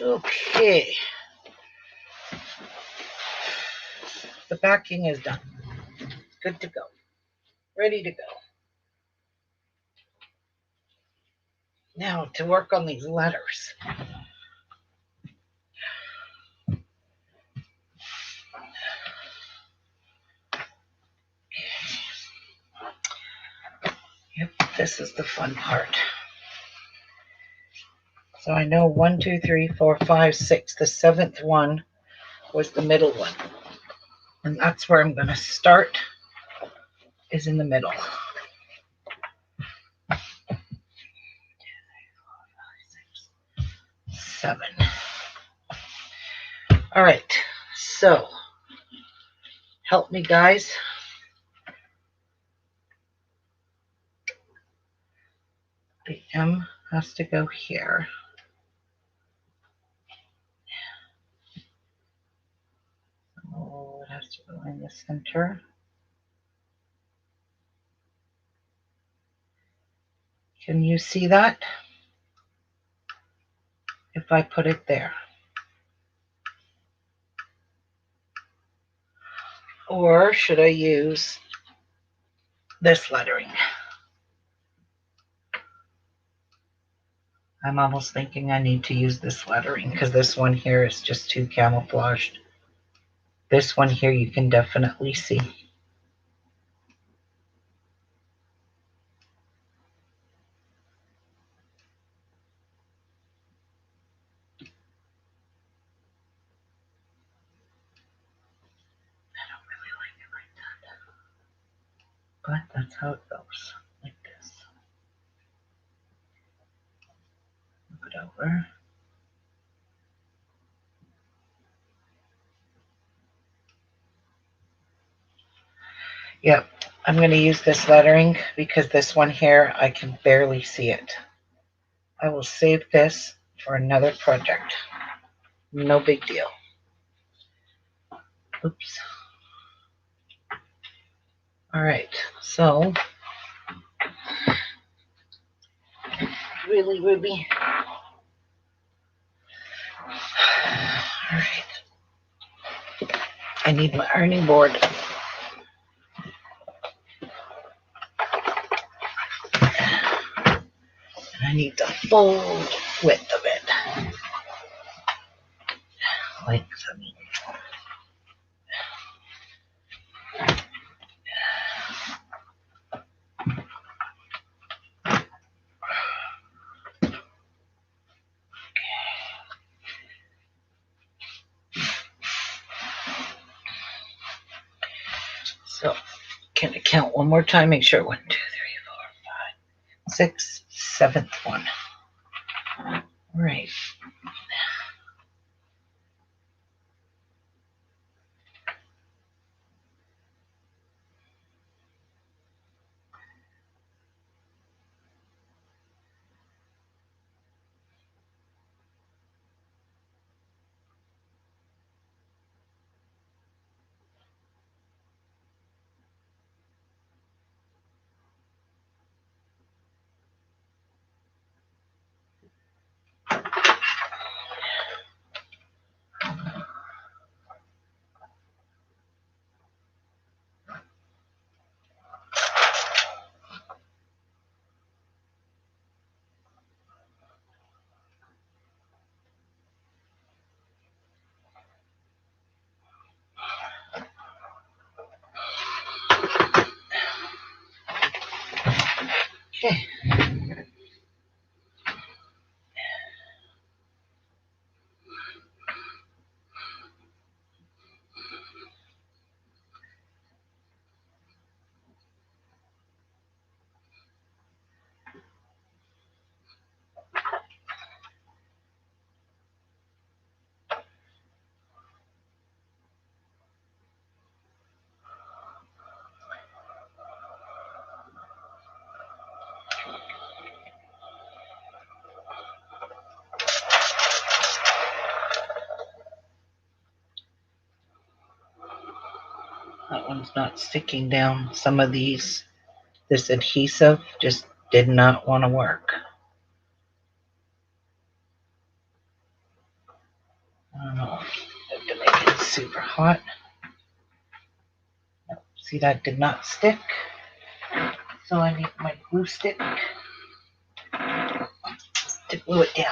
Okay. The backing is done. Good to go. Ready to go. Now to work on these letters. Yep, this is the fun part. So I know 1, 2, 3, 4, 5, 6. The 7th one was the middle one. And that's where I'm going to start, is in the middle. 7. All right, so help me, guys. The M has to go here. Oh, it has to go in the center. Can you see that? If I put it there. Or should I use this lettering? I'm almost thinking I need to use this lettering because this one here is just too camouflaged. This one here you can definitely see. But that's how it goes, like this. Move it over. Yep, I'm going to use this lettering because this one here, I can barely see it. I will save this for another project. No big deal. Oops. All right, so really, Ruby. All right. I need my ironing board. And I need the full width of it. Length, I mean. So, can I count one more time? Make sure 1, 2, 3, 4, 5, 6, 7th one. All right. Okay. That one's not sticking down. Some of these, this adhesive just did not want to work. super hot. See, that did not stick. So I need my glue stick to glue it down.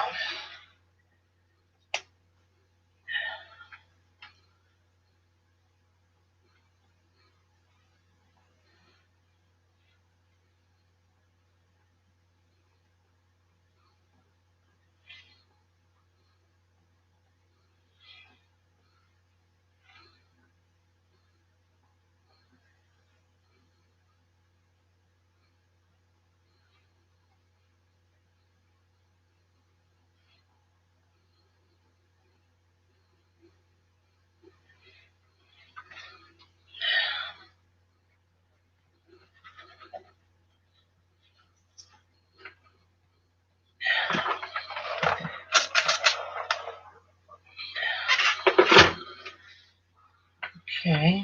Okay.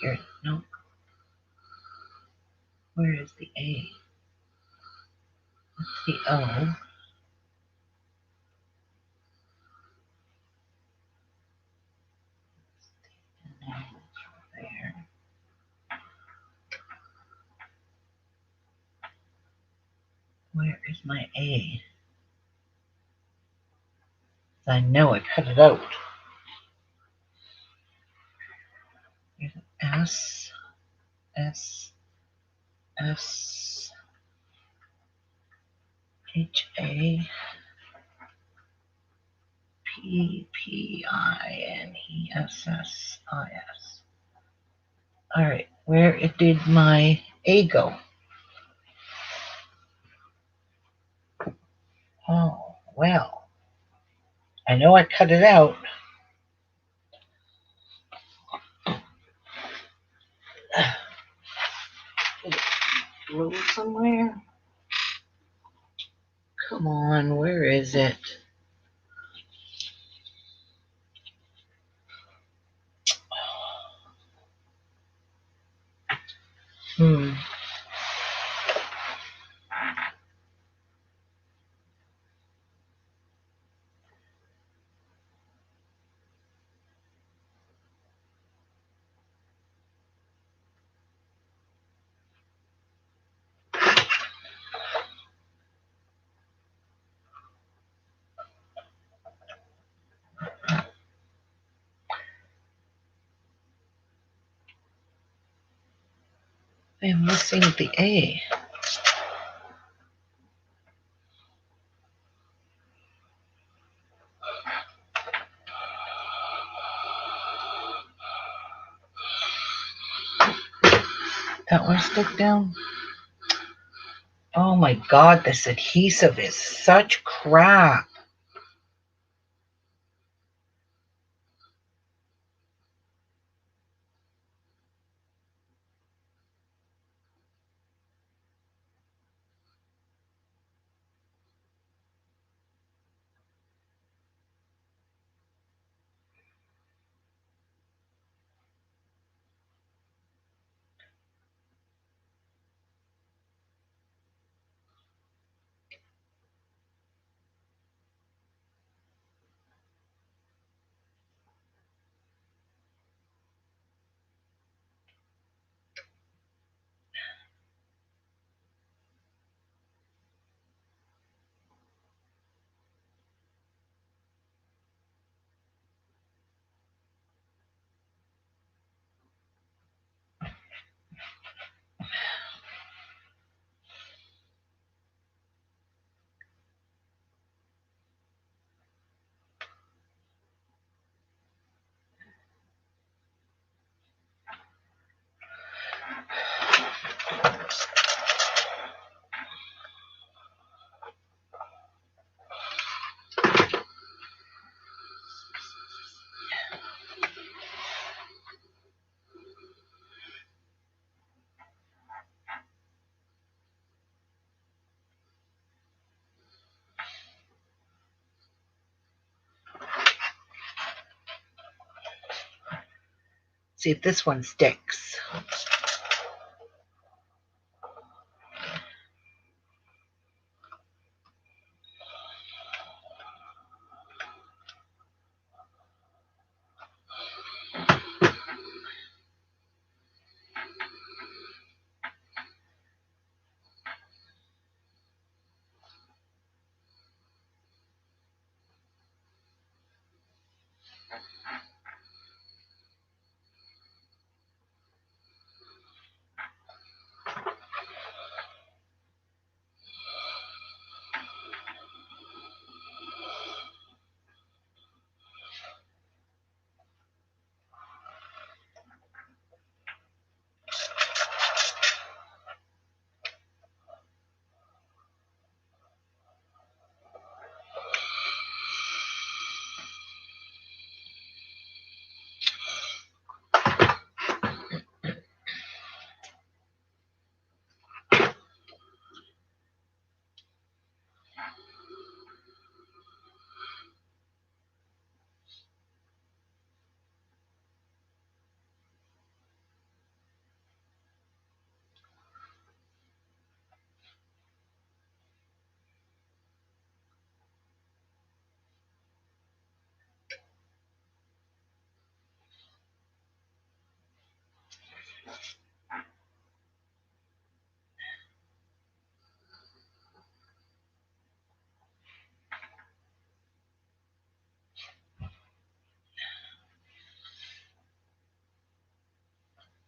Here, no. Where is the A? What's the O? There. Where is my A? I know I cut it out. There's an S, S, S, H, A, P, P, I, N, E, S, S, I, S. All right, where did my A go? Oh, well, I know I cut it out. Did it roll somewhere? Come on, where is it? I'm missing the A. That one stick down? Oh my God, this adhesive is such crap. See if this one sticks.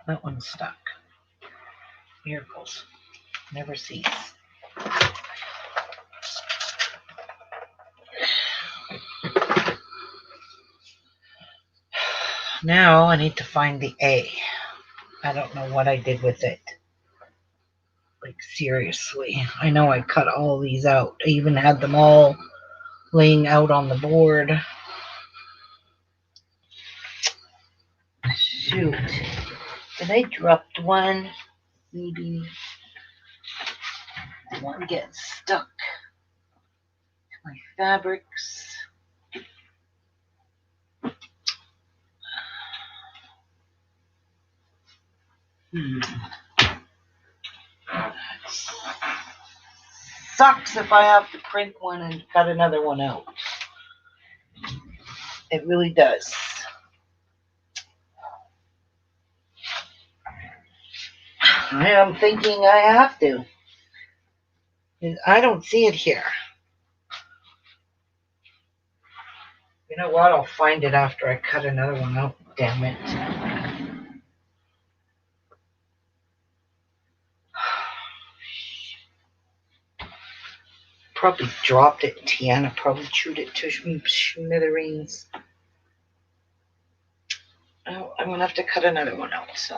That one's stuck. Miracles never cease. Now I need to find the A. I don't know what I did with it. Like, seriously. I know I cut all these out. I even had them all laying out on the board. Shoot. Did I drop one? Maybe one gets stuck. My fabrics. Sucks if I have to print one and cut another one out. It really does. I am thinking I have to. I don't see it here. You know what? I'll find it after I cut another one out. Damn it. Probably dropped it. Tiana probably chewed it to smithereens. Oh, I'm going to have to cut another one out, so.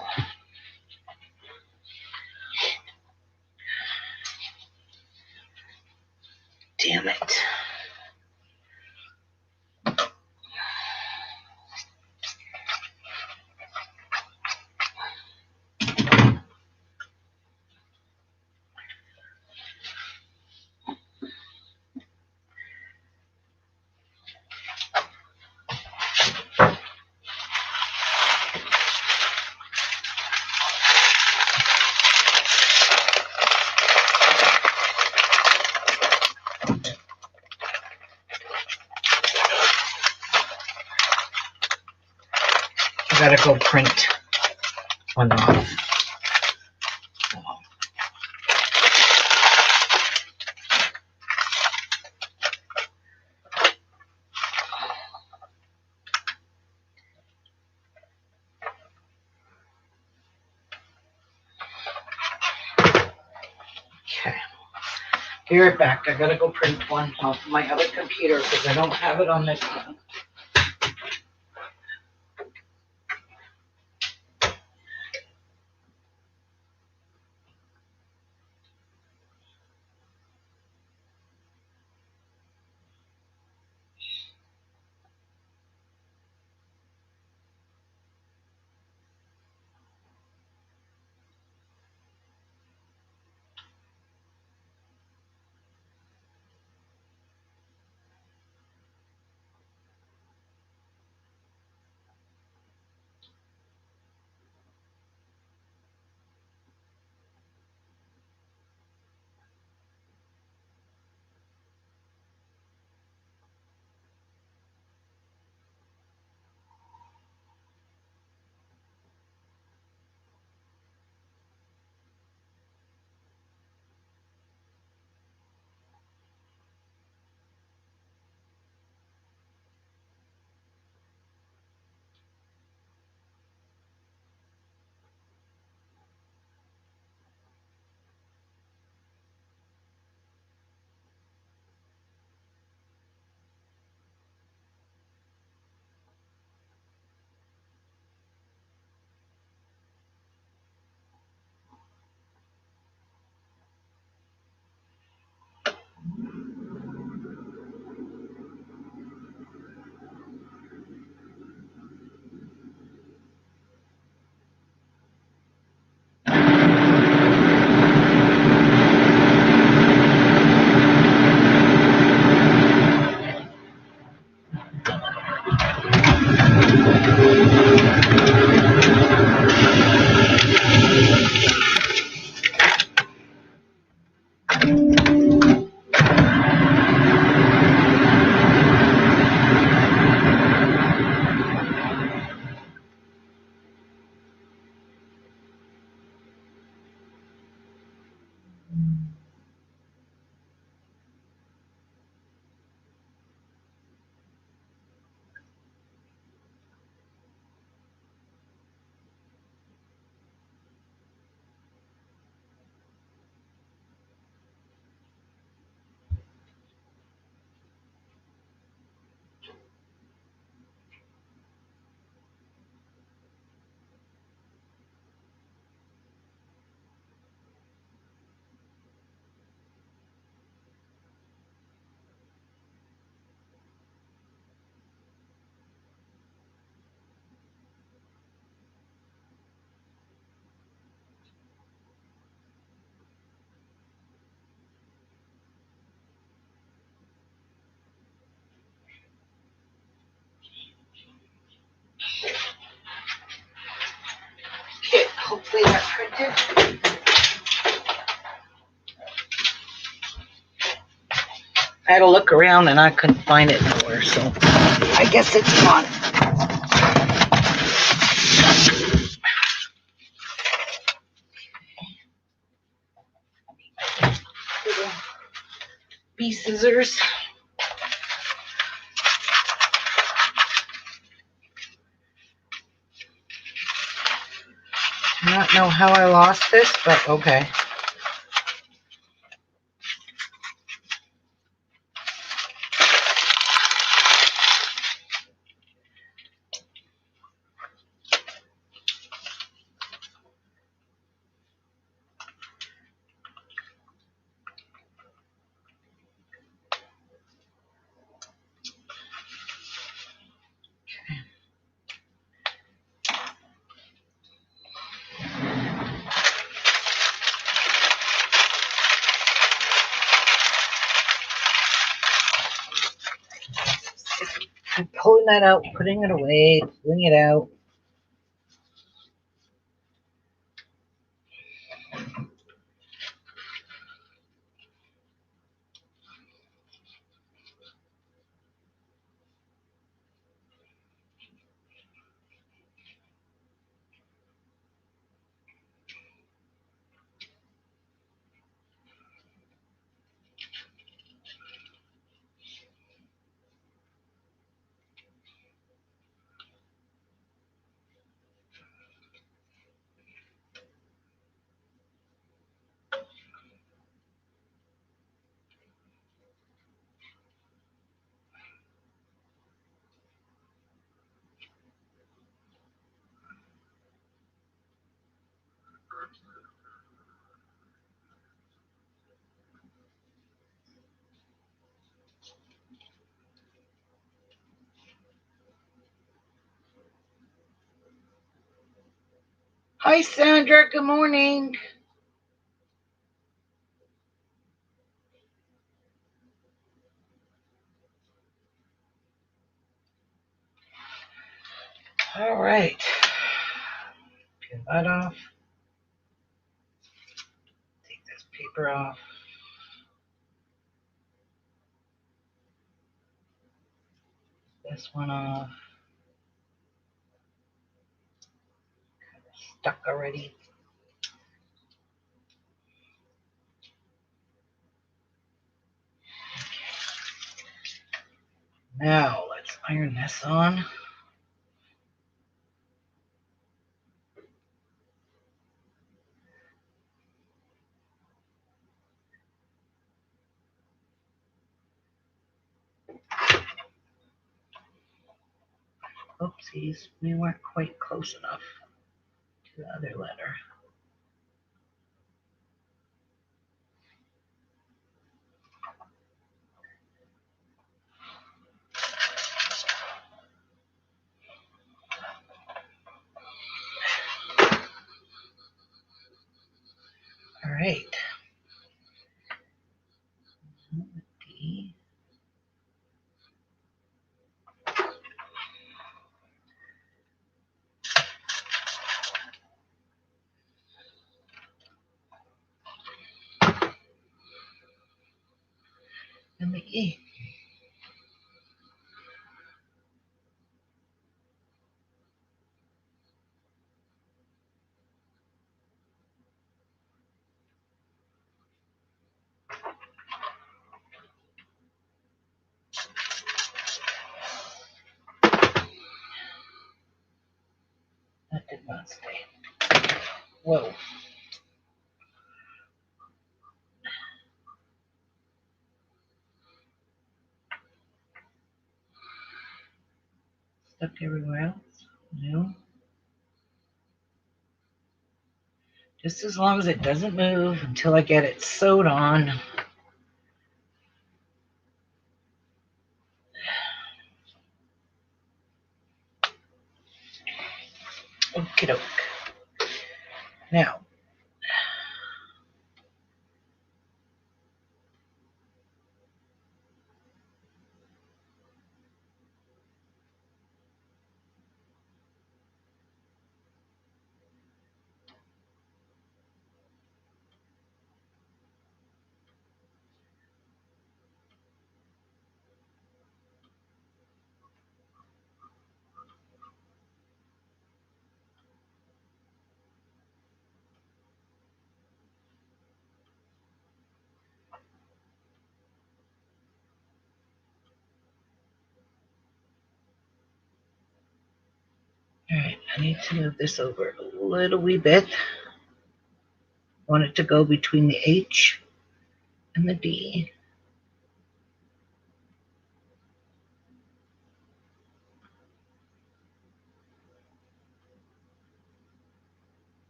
Damn it. I gotta go print one off. Okay. Be right back. I gotta go print one off my other computer because I don't have it on this one. they got printed. I had to look around and I couldn't find it nowhere, so I guess it's gone. Bee scissors. Do not know how I lost this, but okay. I'm pulling that out, putting it away, pulling it out. Hi, Sandra. Good morning. All right. Peel that off. Take this paper off. This one off. Stuck already. Now let's iron this on. Oopsies, we weren't quite close enough to the other letter. All right. D. And the E. That did not stay. Whoa. Stuck everywhere else. No. Just as long as it doesn't move until I get it sewed on. Okie doke. Now, I need to move this over a little wee bit. I want it to go between the H and the D.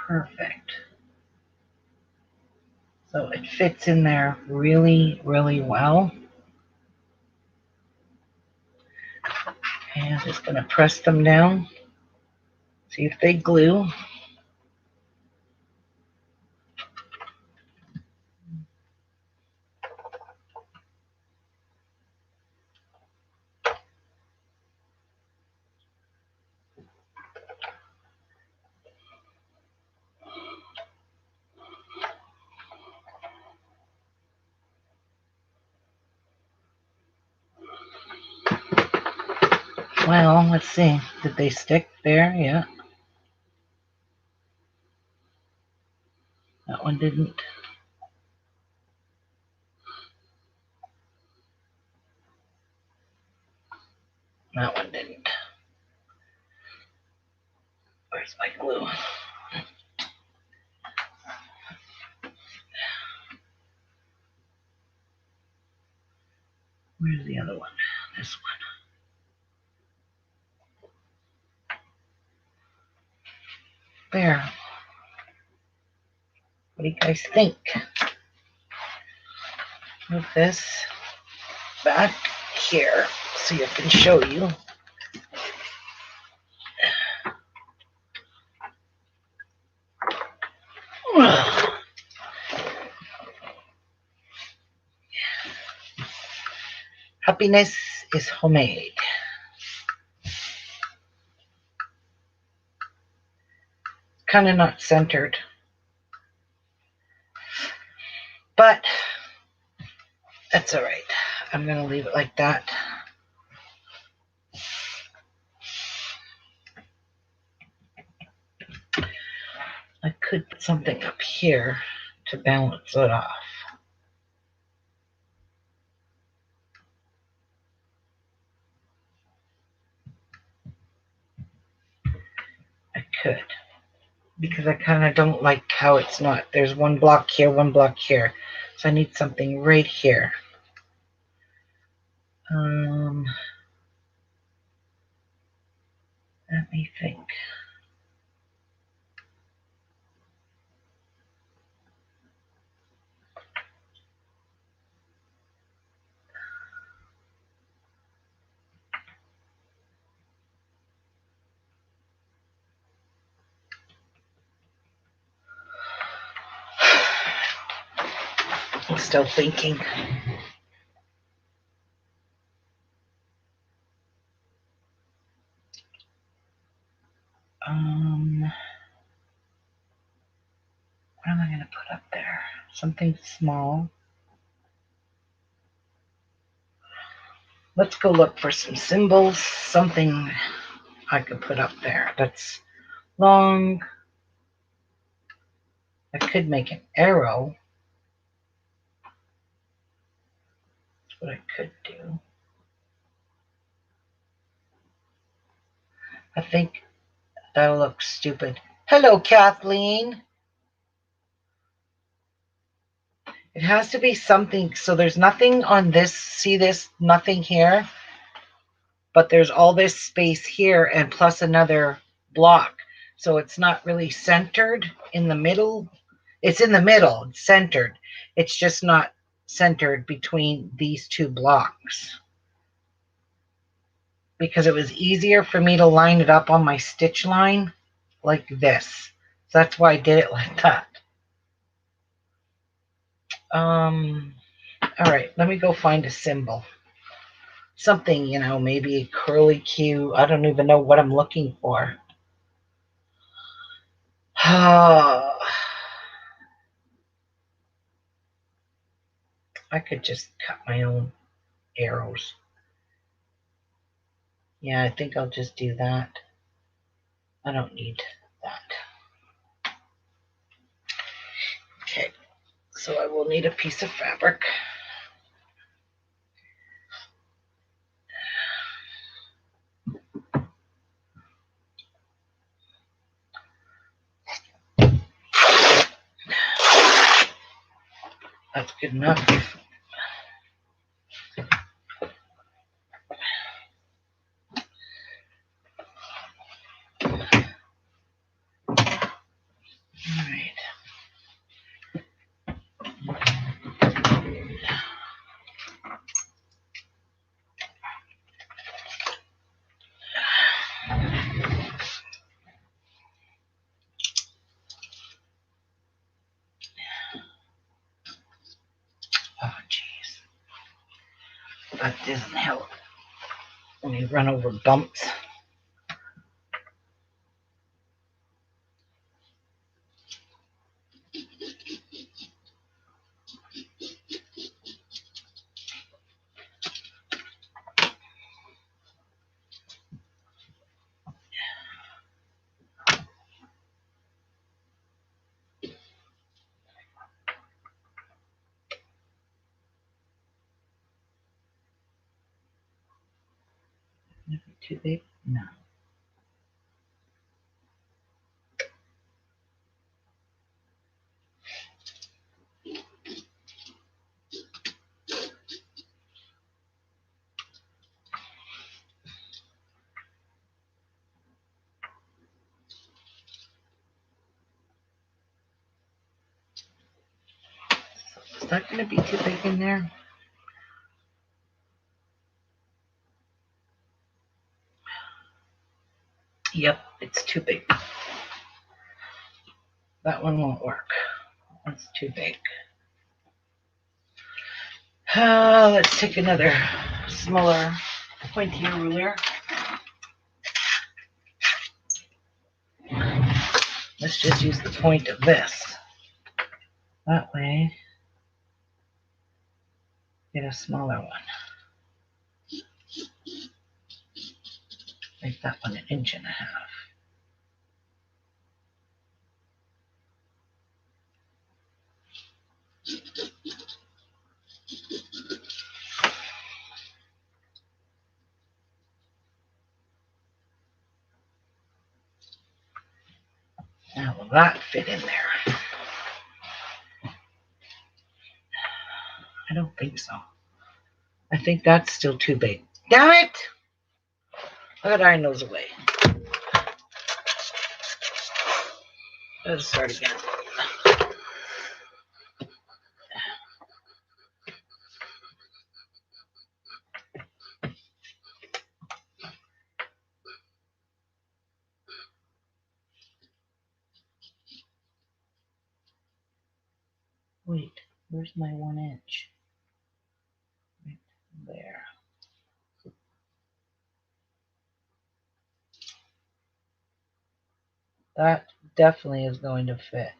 Perfect. So it fits in there really, really well. And I'm just going to press them down. See if they glue. Well, let's see. Did they stick there? Yeah. That one didn't. That one didn't. Where's my glue? Where's the other one? This one. There. What do you guys think? Move this back here so I can show you. Happiness is homemade. Kind of not centered, but that's all right. I'm going to leave it like that. I could put something up here to balance it off. I could, because I kind of don't like how it's not. There's one block here, one block here. So I need something right here. Let me think. I'm still thinking. What am I going to put up there? Something small. Let's go look for some symbols. Something I could put up there that's long. I could make an arrow. That's what I could do. I think that'll look stupid. Hello, Kathleen. It has to be something. So there's nothing on this. See this? Nothing here. But there's all this space here and plus another block. So it's not really centered in the middle. It's in the middle. It's centered. It's just not centered between these two blocks. because it was easier for me to line it up on my stitch line like this. So that's why I did it like that. All right, let me go find a symbol. Something, you know, maybe a curly Q. I don't even know what I'm looking for. I could just cut my own arrows. Yeah, I think I'll just do that. I don't need that. Okay, so I will need a piece of fabric. That's good enough. All right. Oh, jeez. That doesn't help when you run over bumps. Too big? No. Is that going to be too big in there? Yep, it's too big. That one won't work. That's too big. Let's take another smaller, pointier ruler. Let's just use the point of this. That way, get a smaller one. Make that one 1.5 inches. Now, will that fit in there? I don't think so. I think that's still too big. Damn it! Look at our nose away. Let's start again. Wait, where's my 1 inch? Right there. That definitely is going to fit.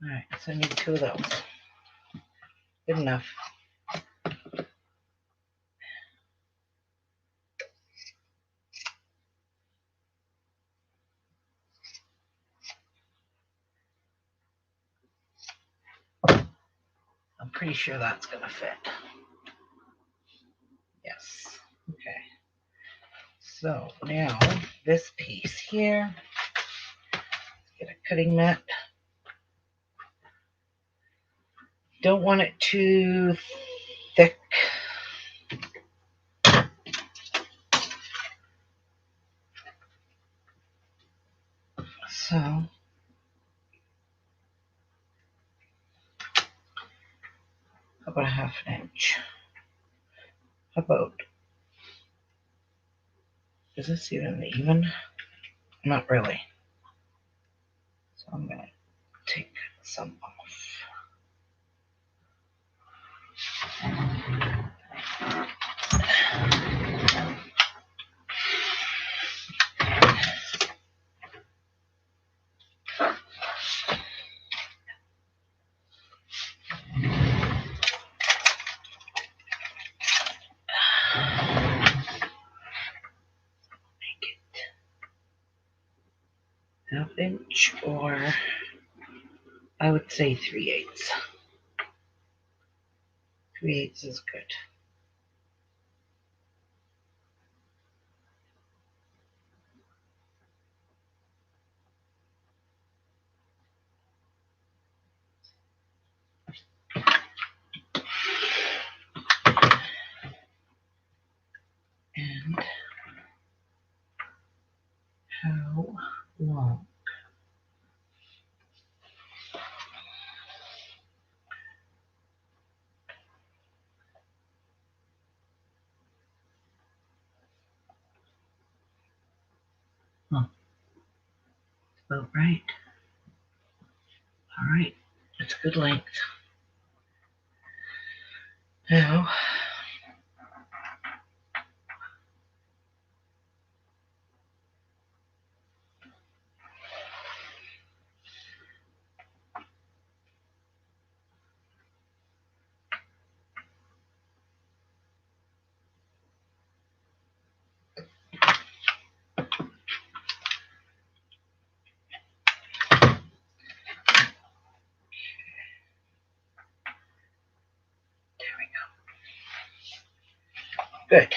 All right, so I need 2 of those. Good enough. I'm pretty sure that's going to fit. Yes. Okay. So now this piece here, get a cutting mat. Don't want it too thick. So, how about a 1/2 inch? How about, is this even? Not really. So I'm going to take some off. Make it 1/2 inch, or I would say 3/8. 3/8 is good. And how long? Huh. About right. All right. That's good length. Now, there we go. Good.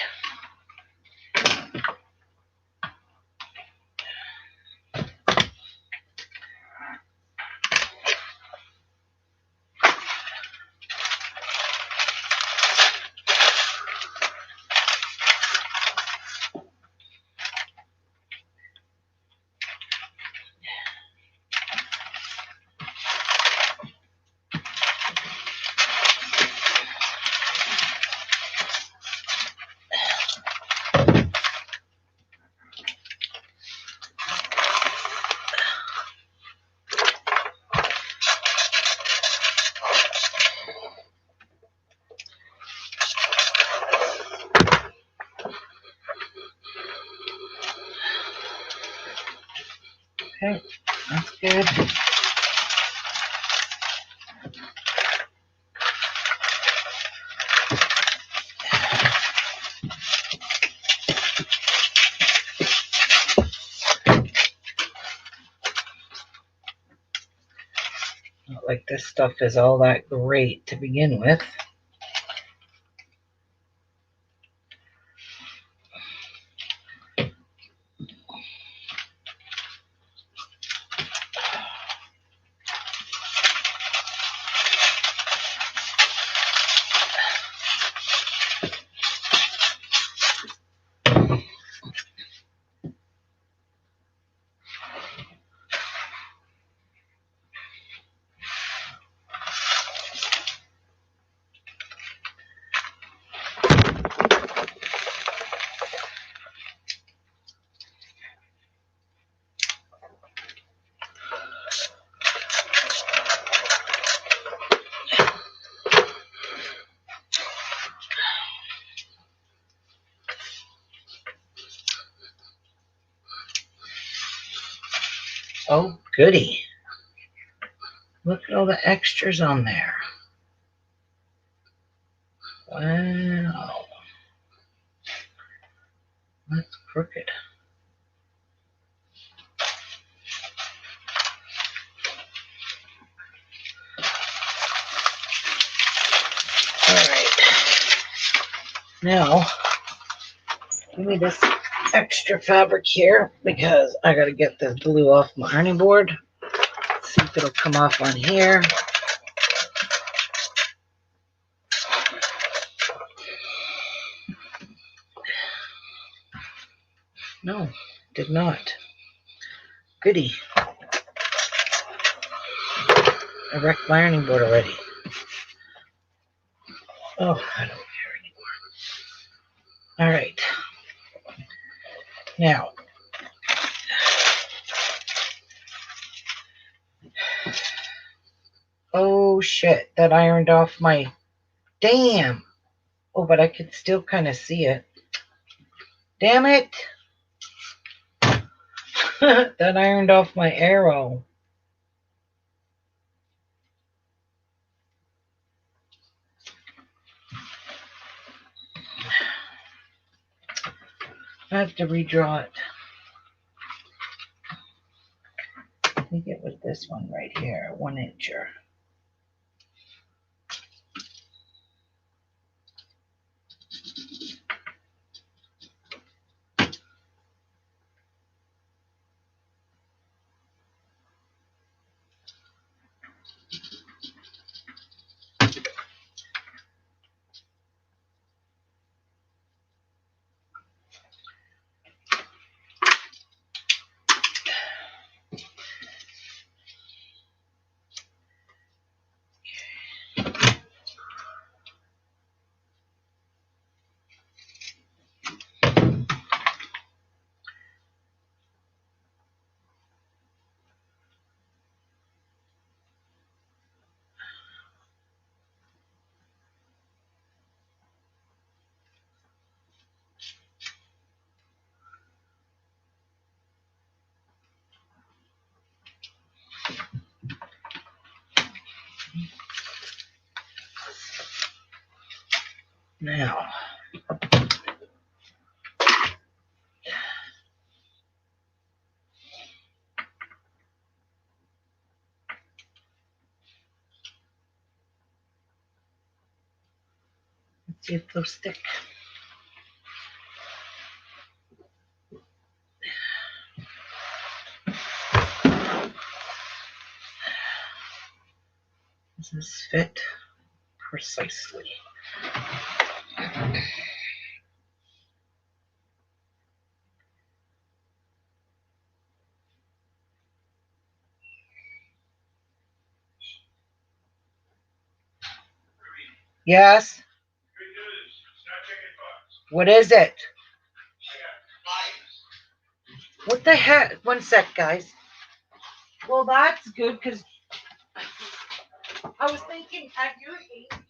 Okay, that's good. Not like this stuff is all that great to begin with. Oh, goody. Look at all the extras on there. Wow. That's crooked. All right. Now, give me this extra fabric here because I got to get this glue off my ironing board. See if it'll come off on here. No, did not. Goody. I wrecked my ironing board already. Oh, I don't care anymore. All right. Now, oh shit, that ironed off my, damn. Oh, but I could still kind of see it. Damn it. That ironed off my arrow. I have to redraw it. I think it was this one right here, 1-incher. Now, let's see if they'll stick. Does this fit precisely? Yes? What is it? What the heck? One sec, guys. Well, that's good because I was thinking at your age.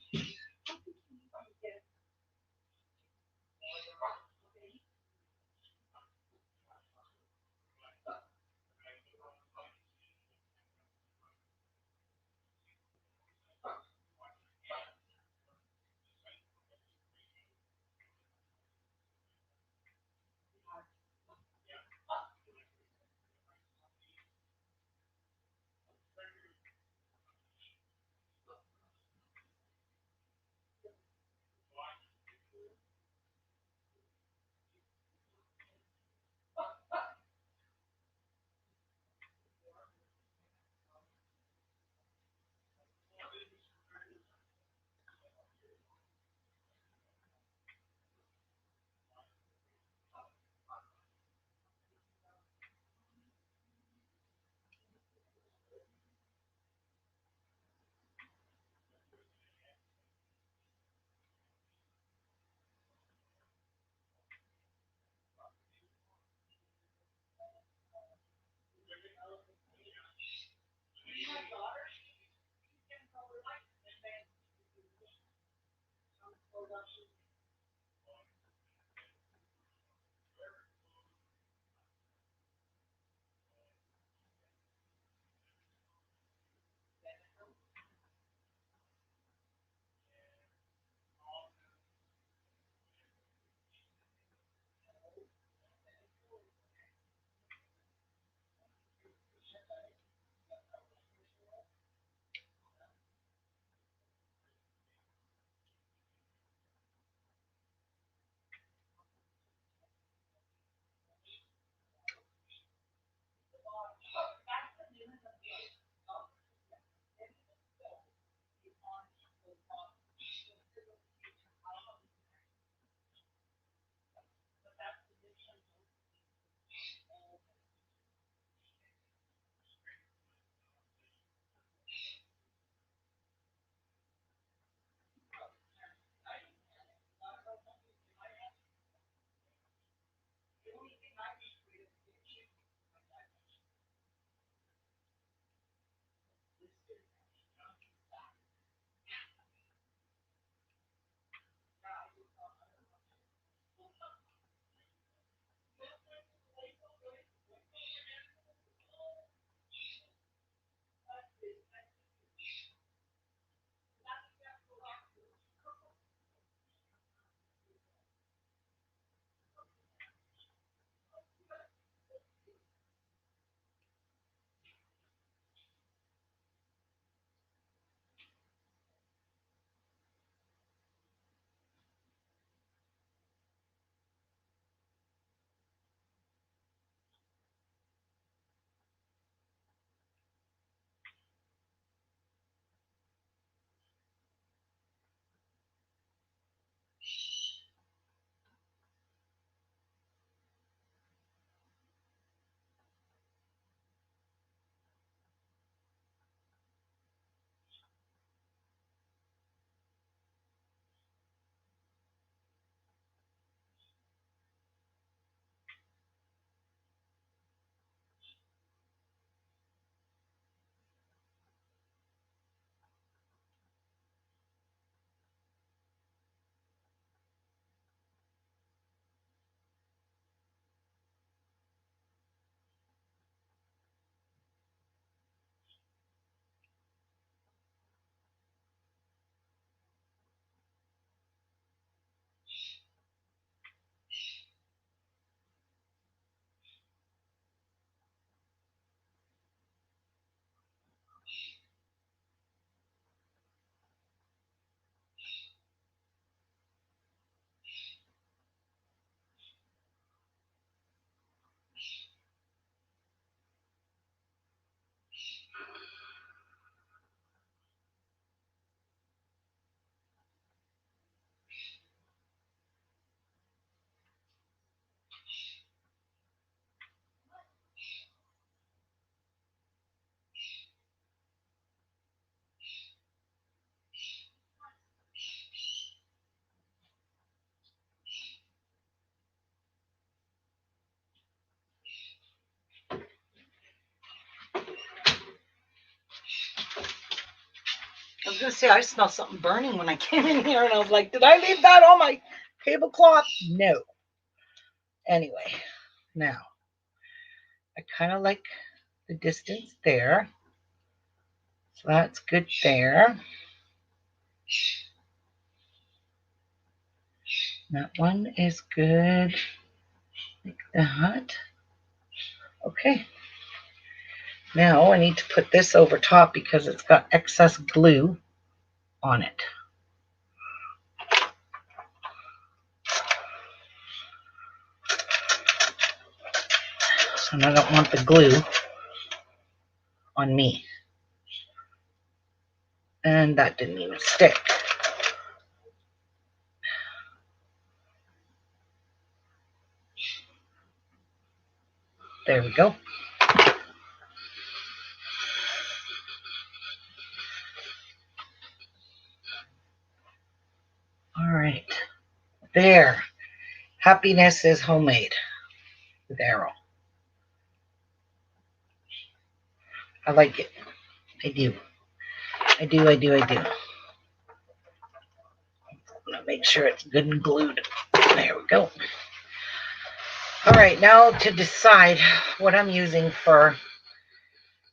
going to say, I smelled something burning when I came in here, and I was like, did I leave that on my tablecloth? No. Anyway, now, I kind of like the distance there. So that's good there. That one is good like that. Okay. Now I need to put this over top because it's got excess glue on it. And I don't want the glue on me. And that didn't even stick. There we go. All right. There. Happiness is homemade with arrow. I like it. I do. I do. I'm gonna make sure it's good and glued. There we go. All right, now to decide what I'm using for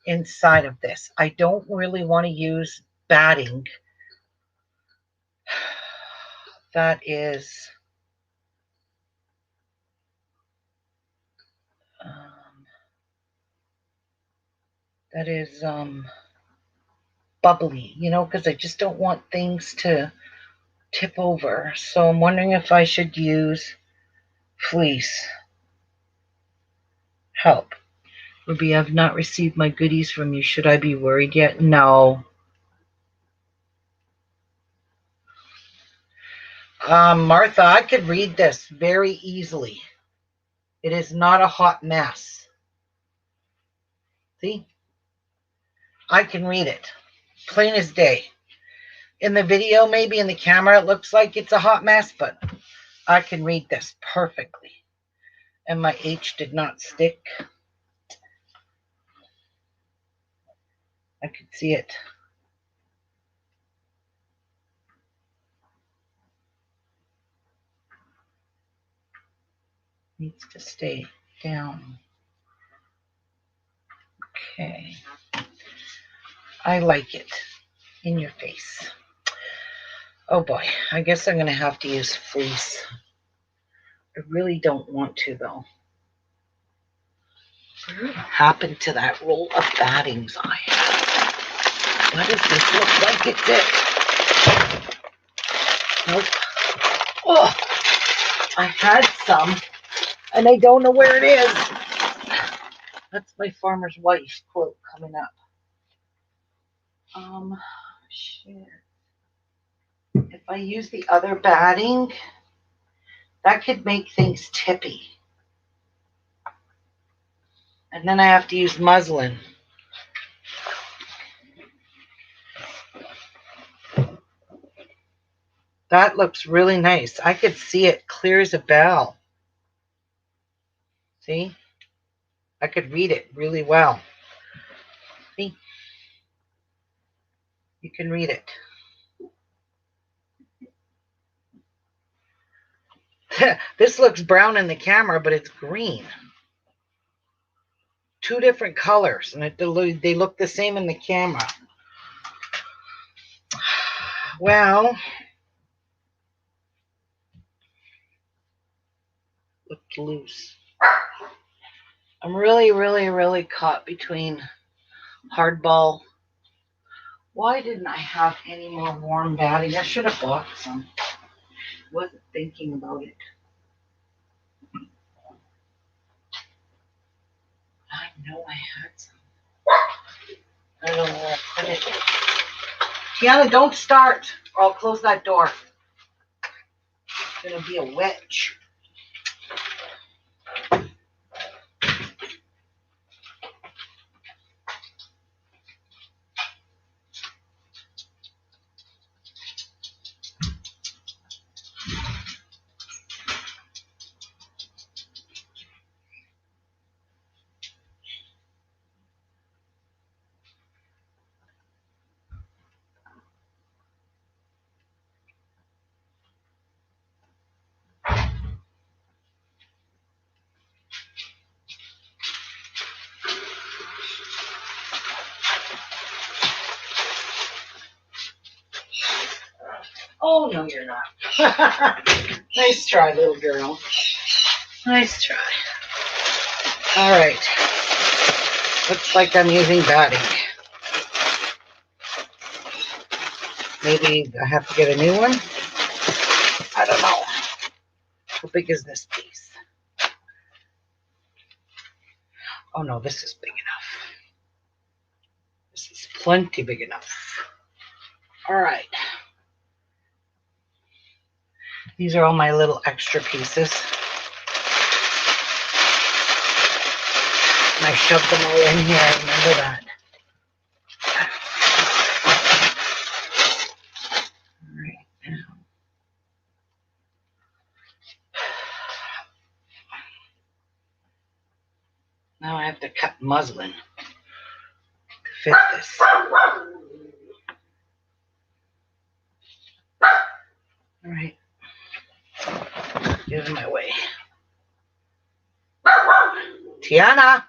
inside of this. I don't really want to use batting. That is bubbly, you know, because I just don't want things to tip over. So I'm wondering if I should use fleece. Help. Ruby, I've not received my goodies from you. Should I be worried yet? No. Martha, I could read this very easily. It is not a hot mess. See? I can read it. Plain as day. In the video, maybe in the camera, it looks like it's a hot mess, but I can read this perfectly. And my H did not stick. I could see it. Needs to stay down. Okay. I like it. In your face. Oh boy, I guess I'm going to have to use fleece. I really don't want to, though. What happened to that roll of battings I had? What does this look like it did? Nope. Oh, I had some, and I don't know where it is. That's my farmer's wife quote coming up. Shit. If I use the other batting, that could make things tippy. And then I have to use muslin. That looks really nice. I could see it clear as a bell. See? I could read it really well. See? You can read it. This looks brown in the camera, but it's green. Two different colors, and they look the same in the camera. Well, looked loose. I'm really caught between hardball. Why didn't I have any more warm batting? I should have bought some. Wasn't thinking about it. I know I had some. I don't know where I put it. Tiana, don't start, or I'll close that door. It's gonna be a witch. Oh, no, you're not. Nice try, little girl. Nice try. All right. Looks like I'm using batting. Maybe I have to get a new one. I don't know. How big is this piece? Oh, no, this is big enough. This is plenty big enough. All right. These are all my little extra pieces. And I shoved them all in here. I remember that. All right. Now I have to cut muslin to fit this. All right. Get in my way. Tiana.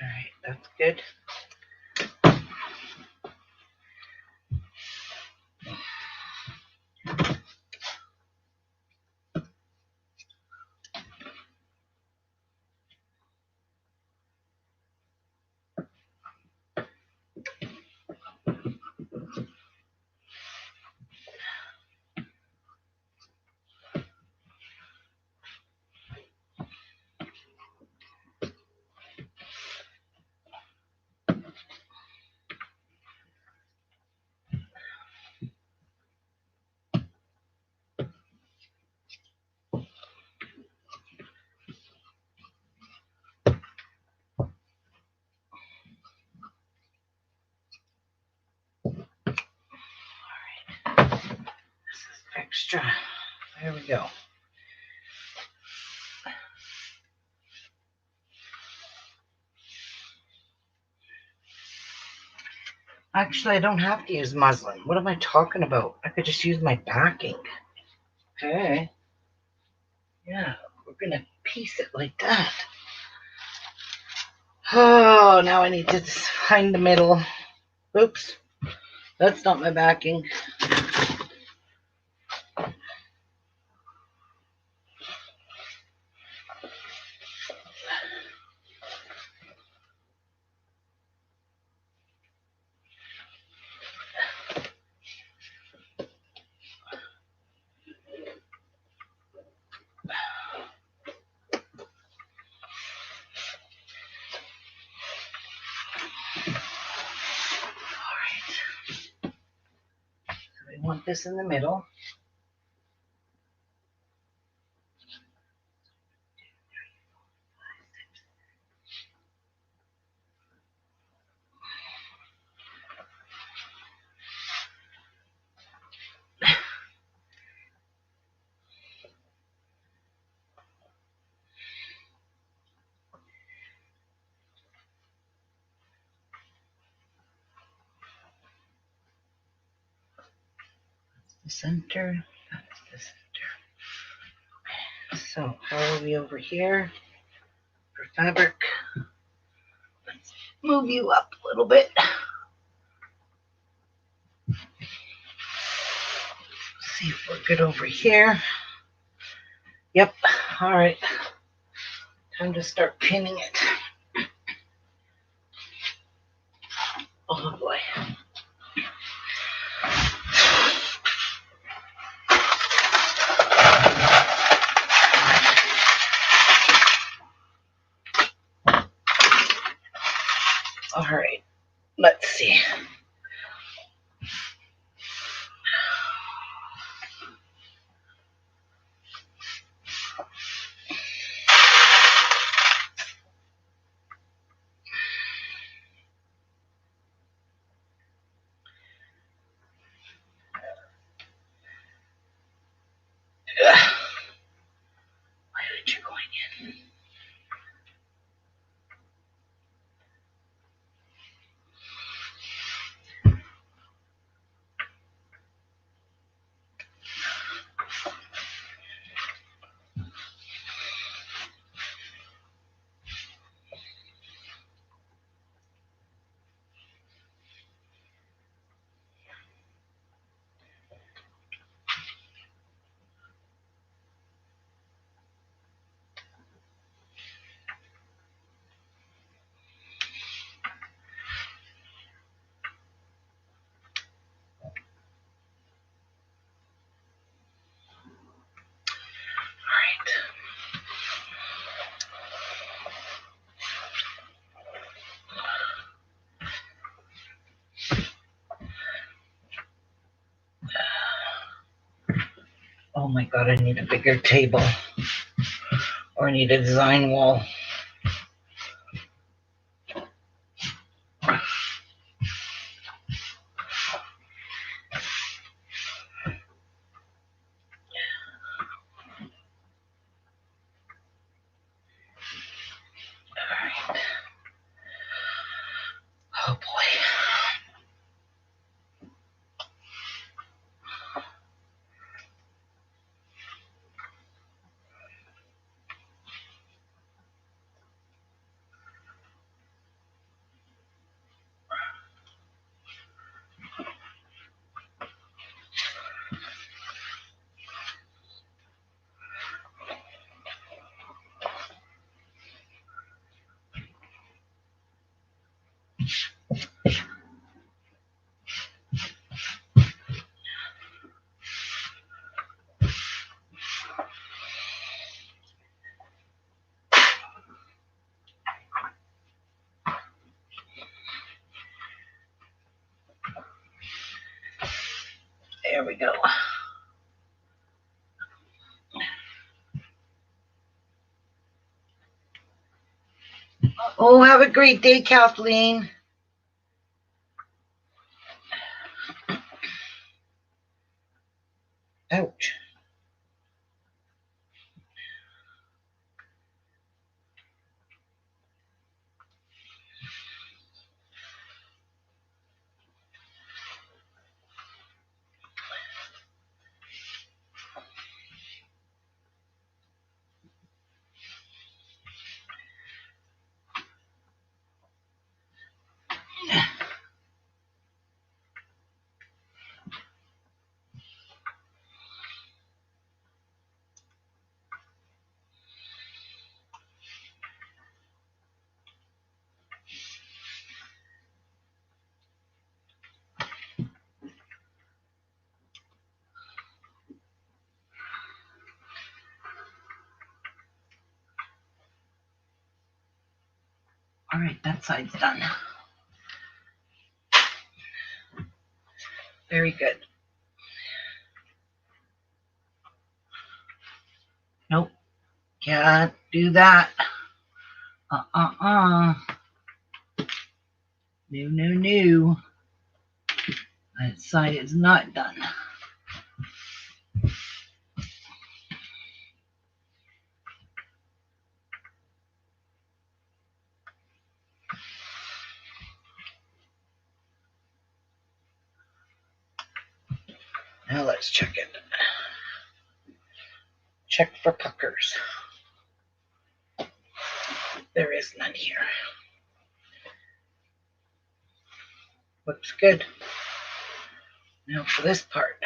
All right, that's good. Extra. There we go. Actually, I don't have to use muslin. What am I talking about? I could just use my backing. Okay. Yeah, we're gonna piece it like that. Oh, now I need to find the middle. Oops. That's not my backing. We want this in the middle. The center. That's the center. So how are we over here for fabric? Let's move you up a little bit. see if we're good over here. Yep. All right. Time to start pinning it. Oh boy. All right. Let's see. Why aren't you going in? Oh my God, I need a bigger table. Or I need a design wall. Alright. Oh boy. There we go. Oh, have a great day, Kathleen. Ouch. All right, that side's done. Very good. Nope, can't do that. No. That side is not done. Now let's check it. Check for puckers. There is none here. Looks good. Now for this part.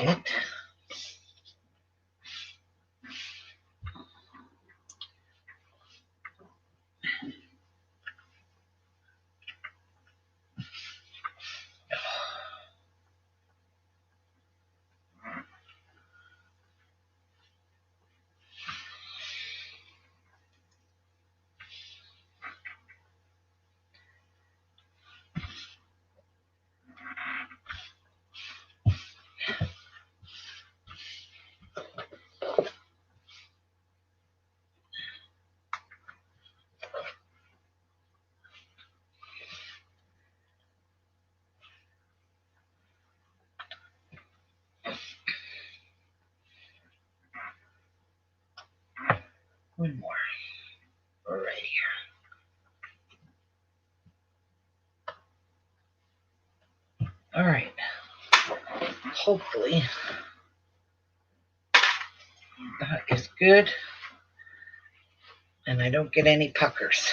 it. One more. Right here. All right. Hopefully that is good and I don't get any puckers.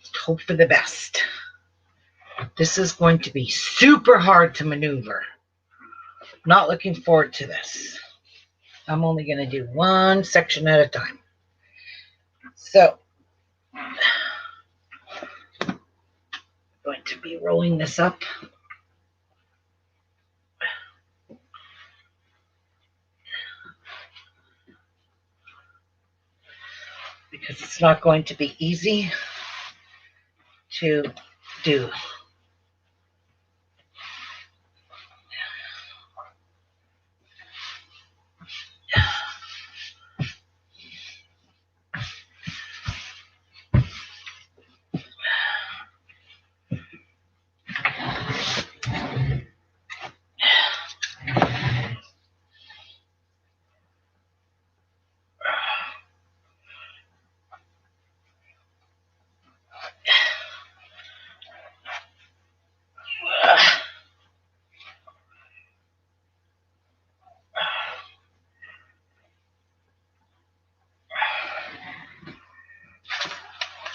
Just hope for the best. This is going to be super hard to maneuver. Not looking forward to this. I'm only going to do one section at a time. So, I'm going to be rolling this up. Because it's not going to be easy to do.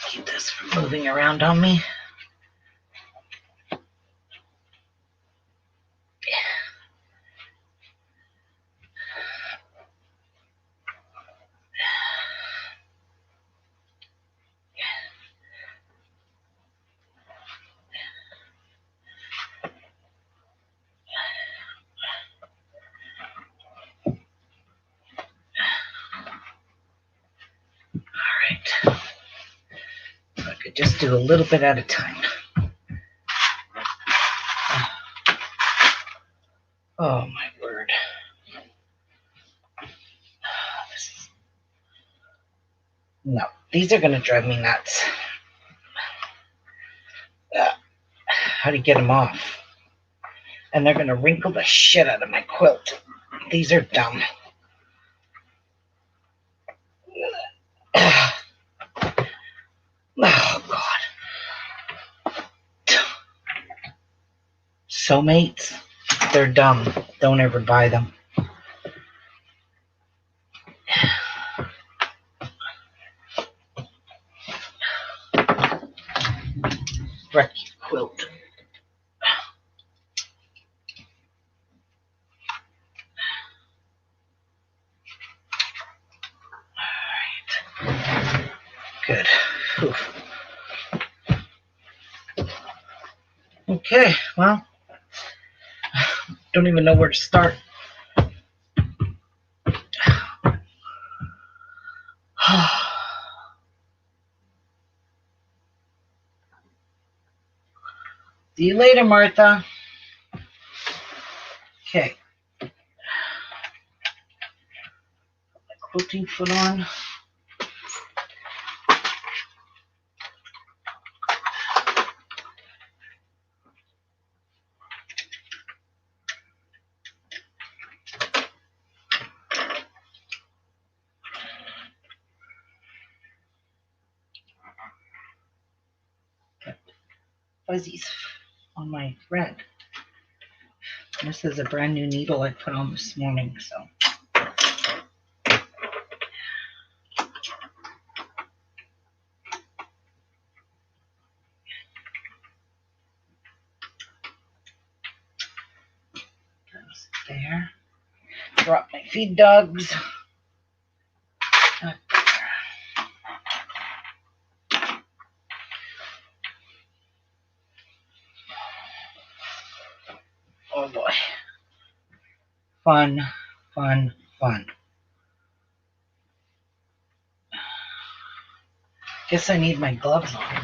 Keep this from moving around on me. I could just do a little bit at a time. Oh my word. No, these are going to drive me nuts. How do you get them off? And they're going to wrinkle the shit out of my quilt. These are dumb. Oh, God. Soulmates, they're dumb. Don't ever buy them. Wrecky quilt. All right. Good. Whew. Okay, well, don't even know where to start. See you later, Martha. Okay. Put my quilting foot on. Fuzzies on my thread. This is a brand new needle I put on this morning, so. drop my feed dogs. Oh boy. Fun, fun, fun. Guess I need my gloves on.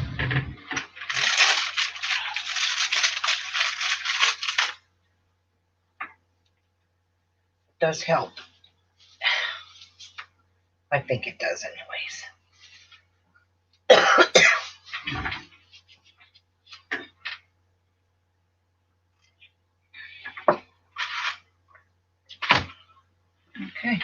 Does help. I think it does anyways. Okay.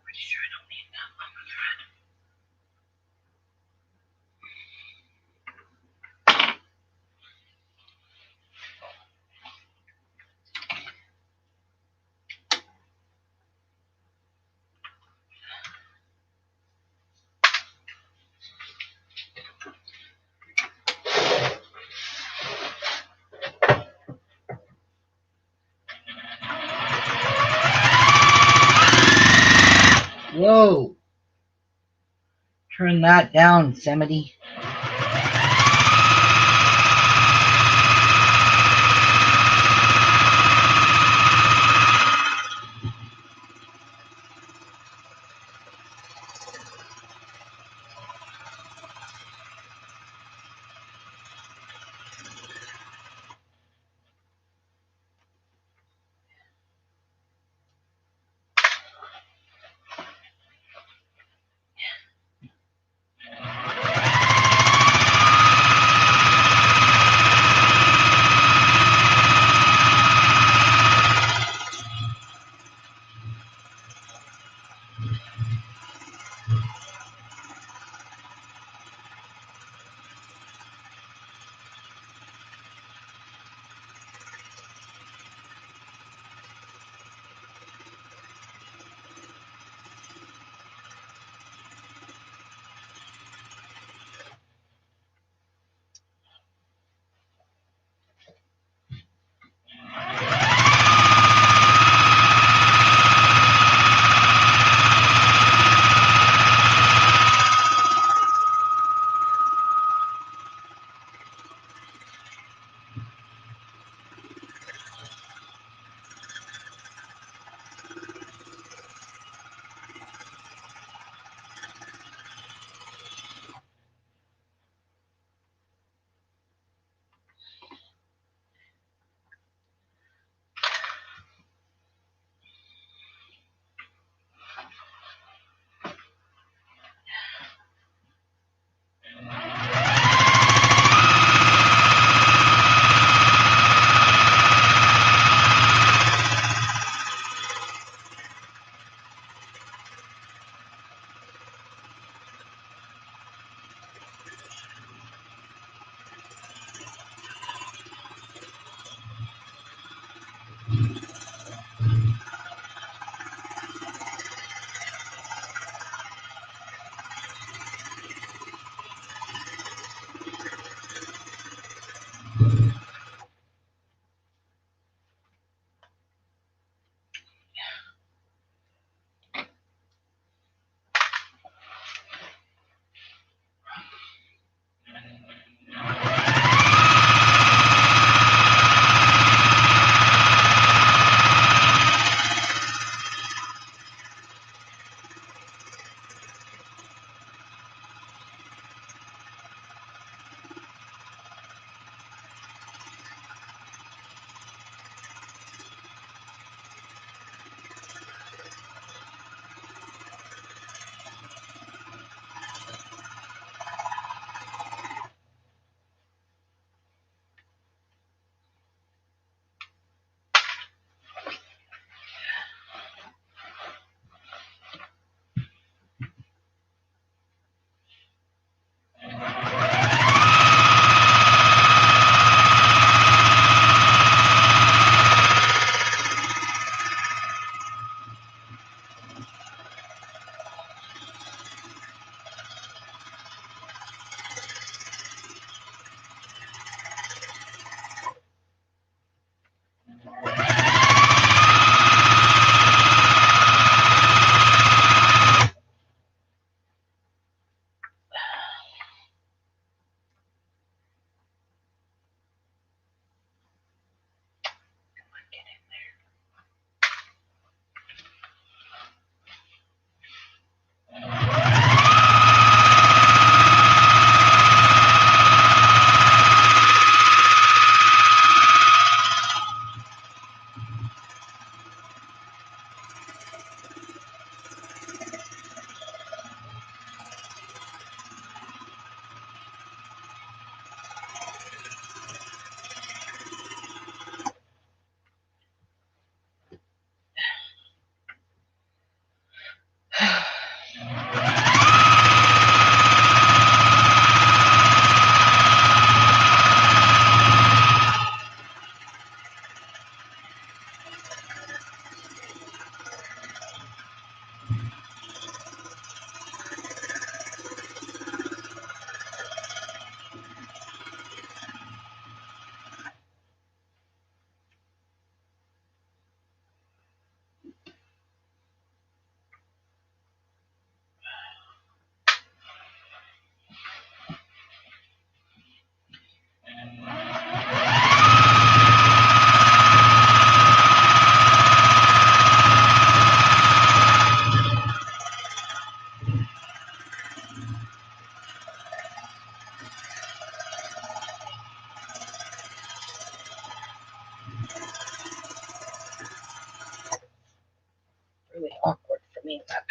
Pretty sure I don't need that long of thread. Whoa. Turn that down, Semity.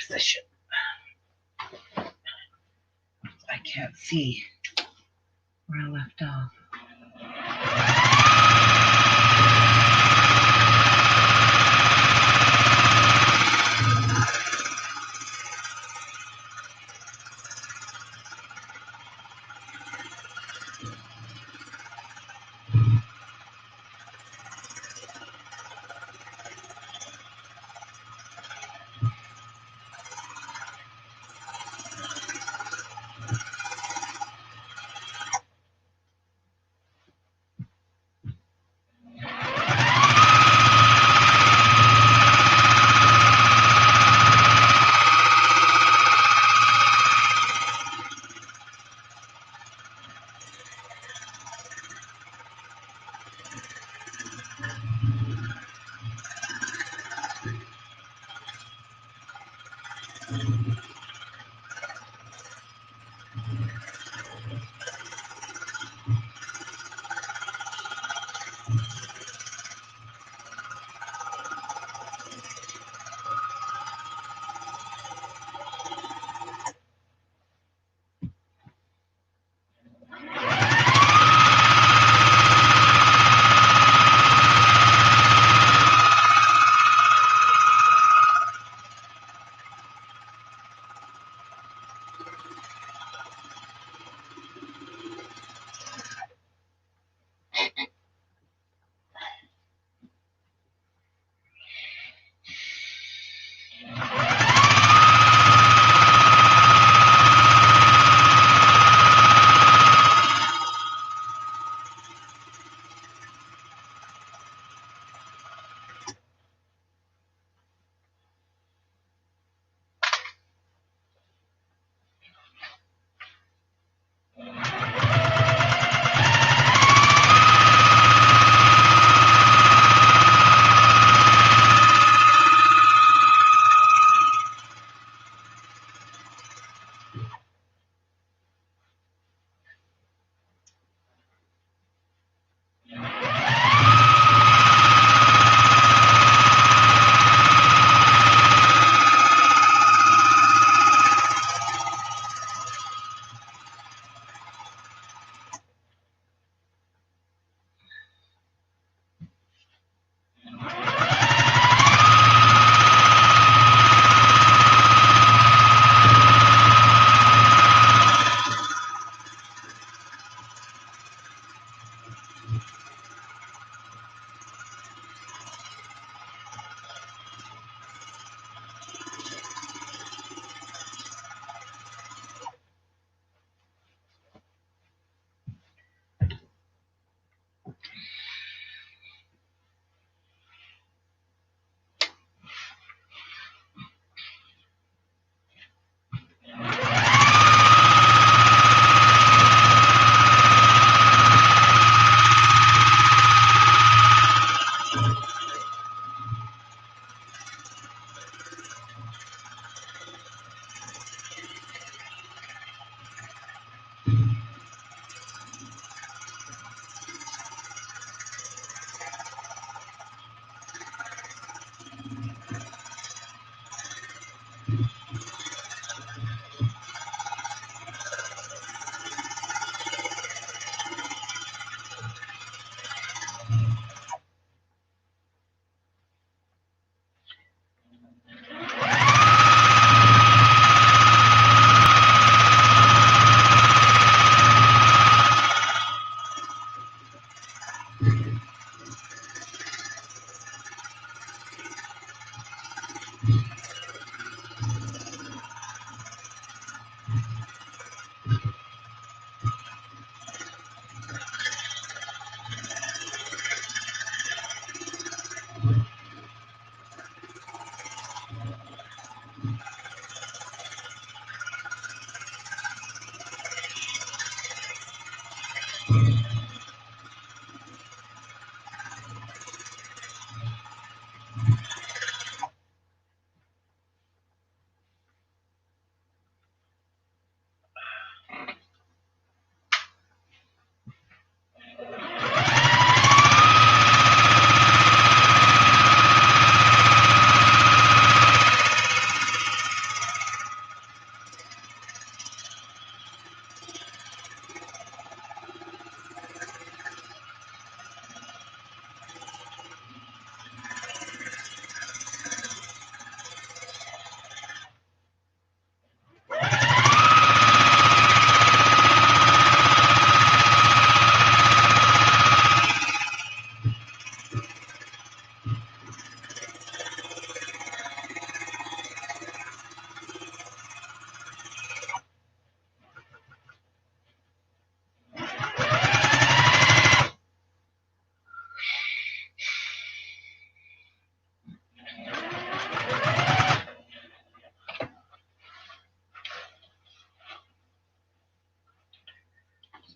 position. I can't see where I left off.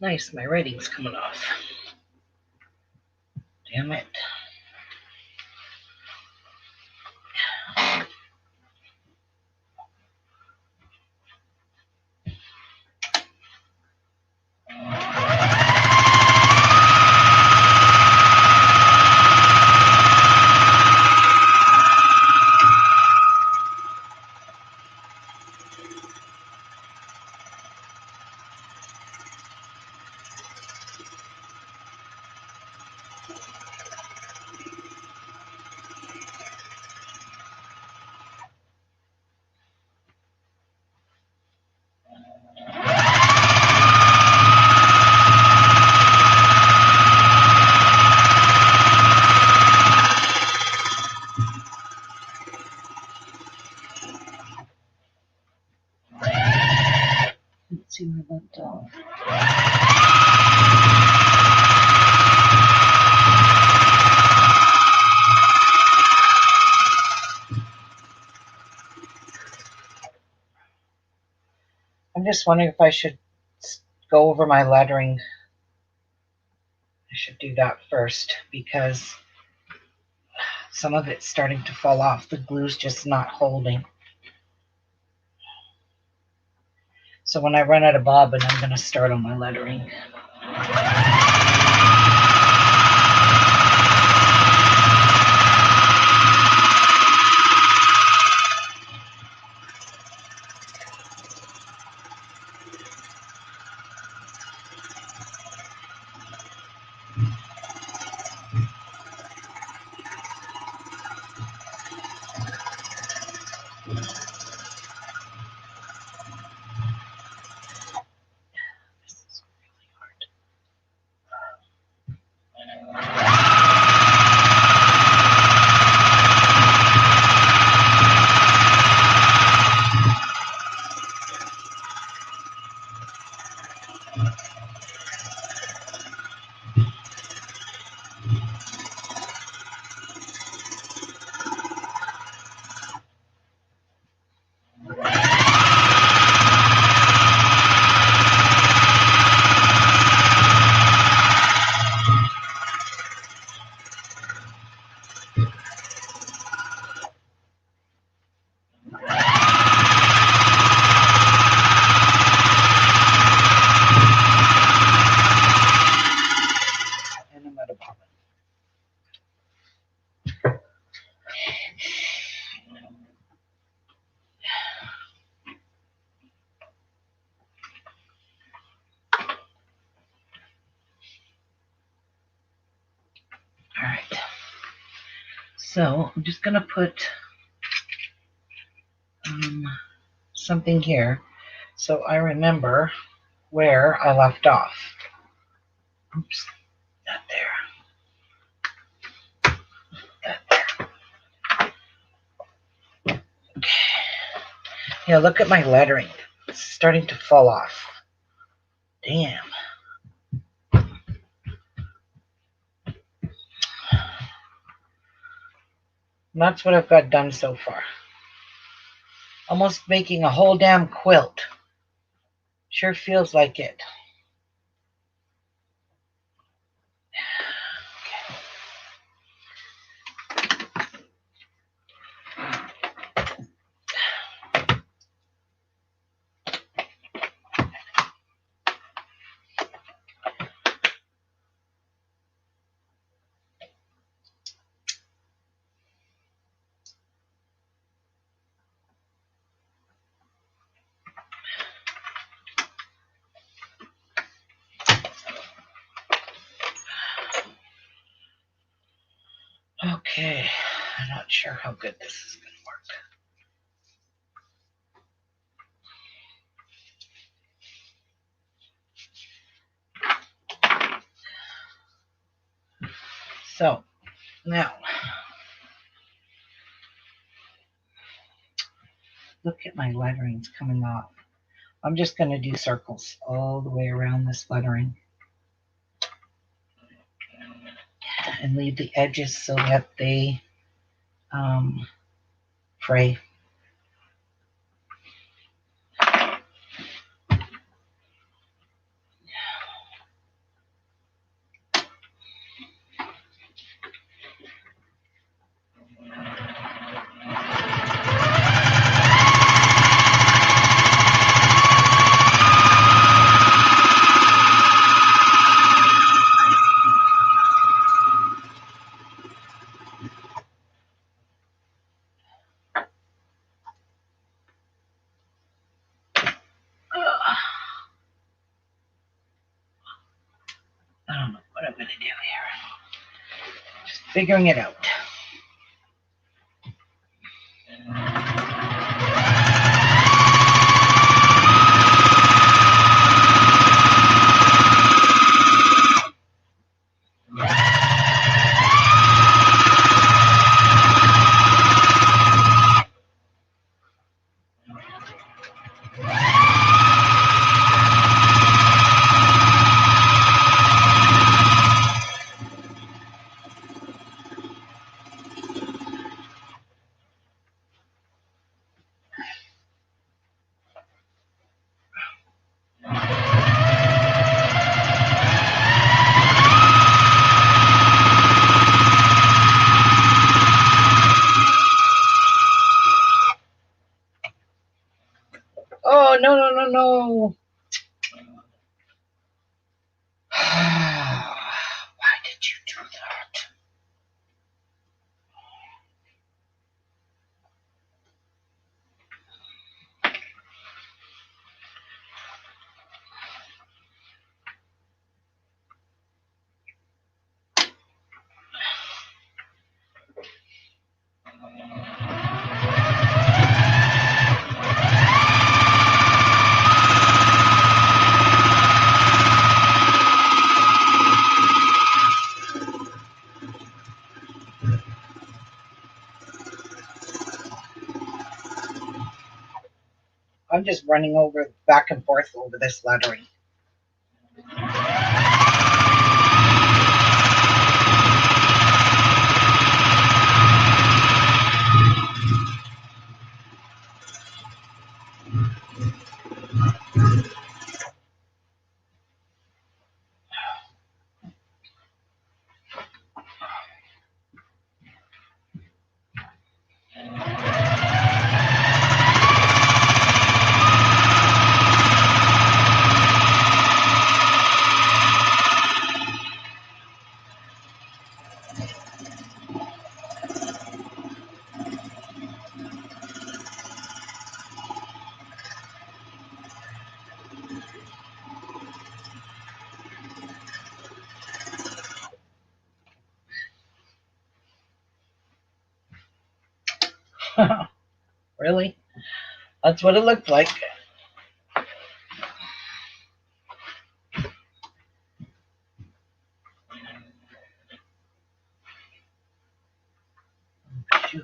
Nice, my writing's coming off. Damn it. Let's see where that off. I'm just wondering if I should go over my lettering. I should do that first because some of it's starting to fall off. The glue's just not holding. So when I run out of bobbin, I'm going to start on my lettering. Alright, so I'm just going to put something here so I remember where I left off. Oops, not there. That there. Okay. Yeah, look at my lettering. It's starting to fall off. Damn. And that's what I've got done so far. Almost making a whole damn quilt. Sure feels like it. Okay, I'm not sure how good this is going to work. So, now, look at my letterings coming off. I'm just going to do circles all the way around this lettering. And leave the edges so that they fray. I don't know what I'm going to do here. Just figuring it out. Oh, no, no, no, no. Why did you do that? I'm just running over back and forth over this lettering. Really? That's what it looked like. Shoot.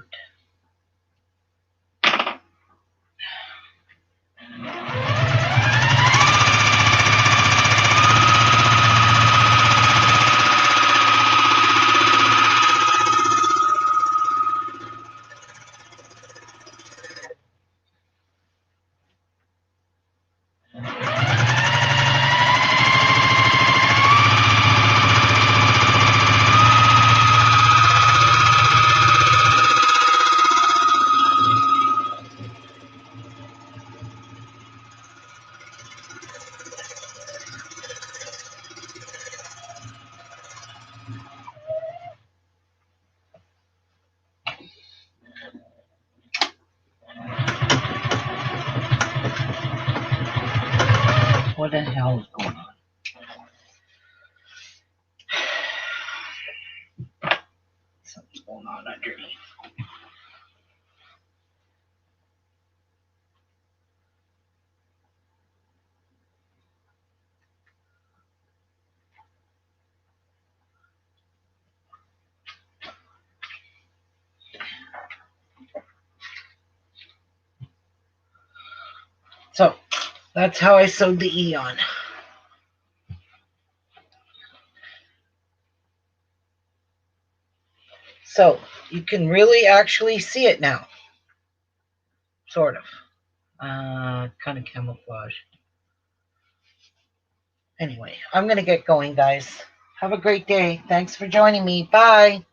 What the hell is going on? Something's going on underneath. So that's how I sewed the E on. So you can really actually see it now. Sort of. Kind of camouflage. Anyway, I'm going to get going, guys. Have a great day. Thanks for joining me. Bye.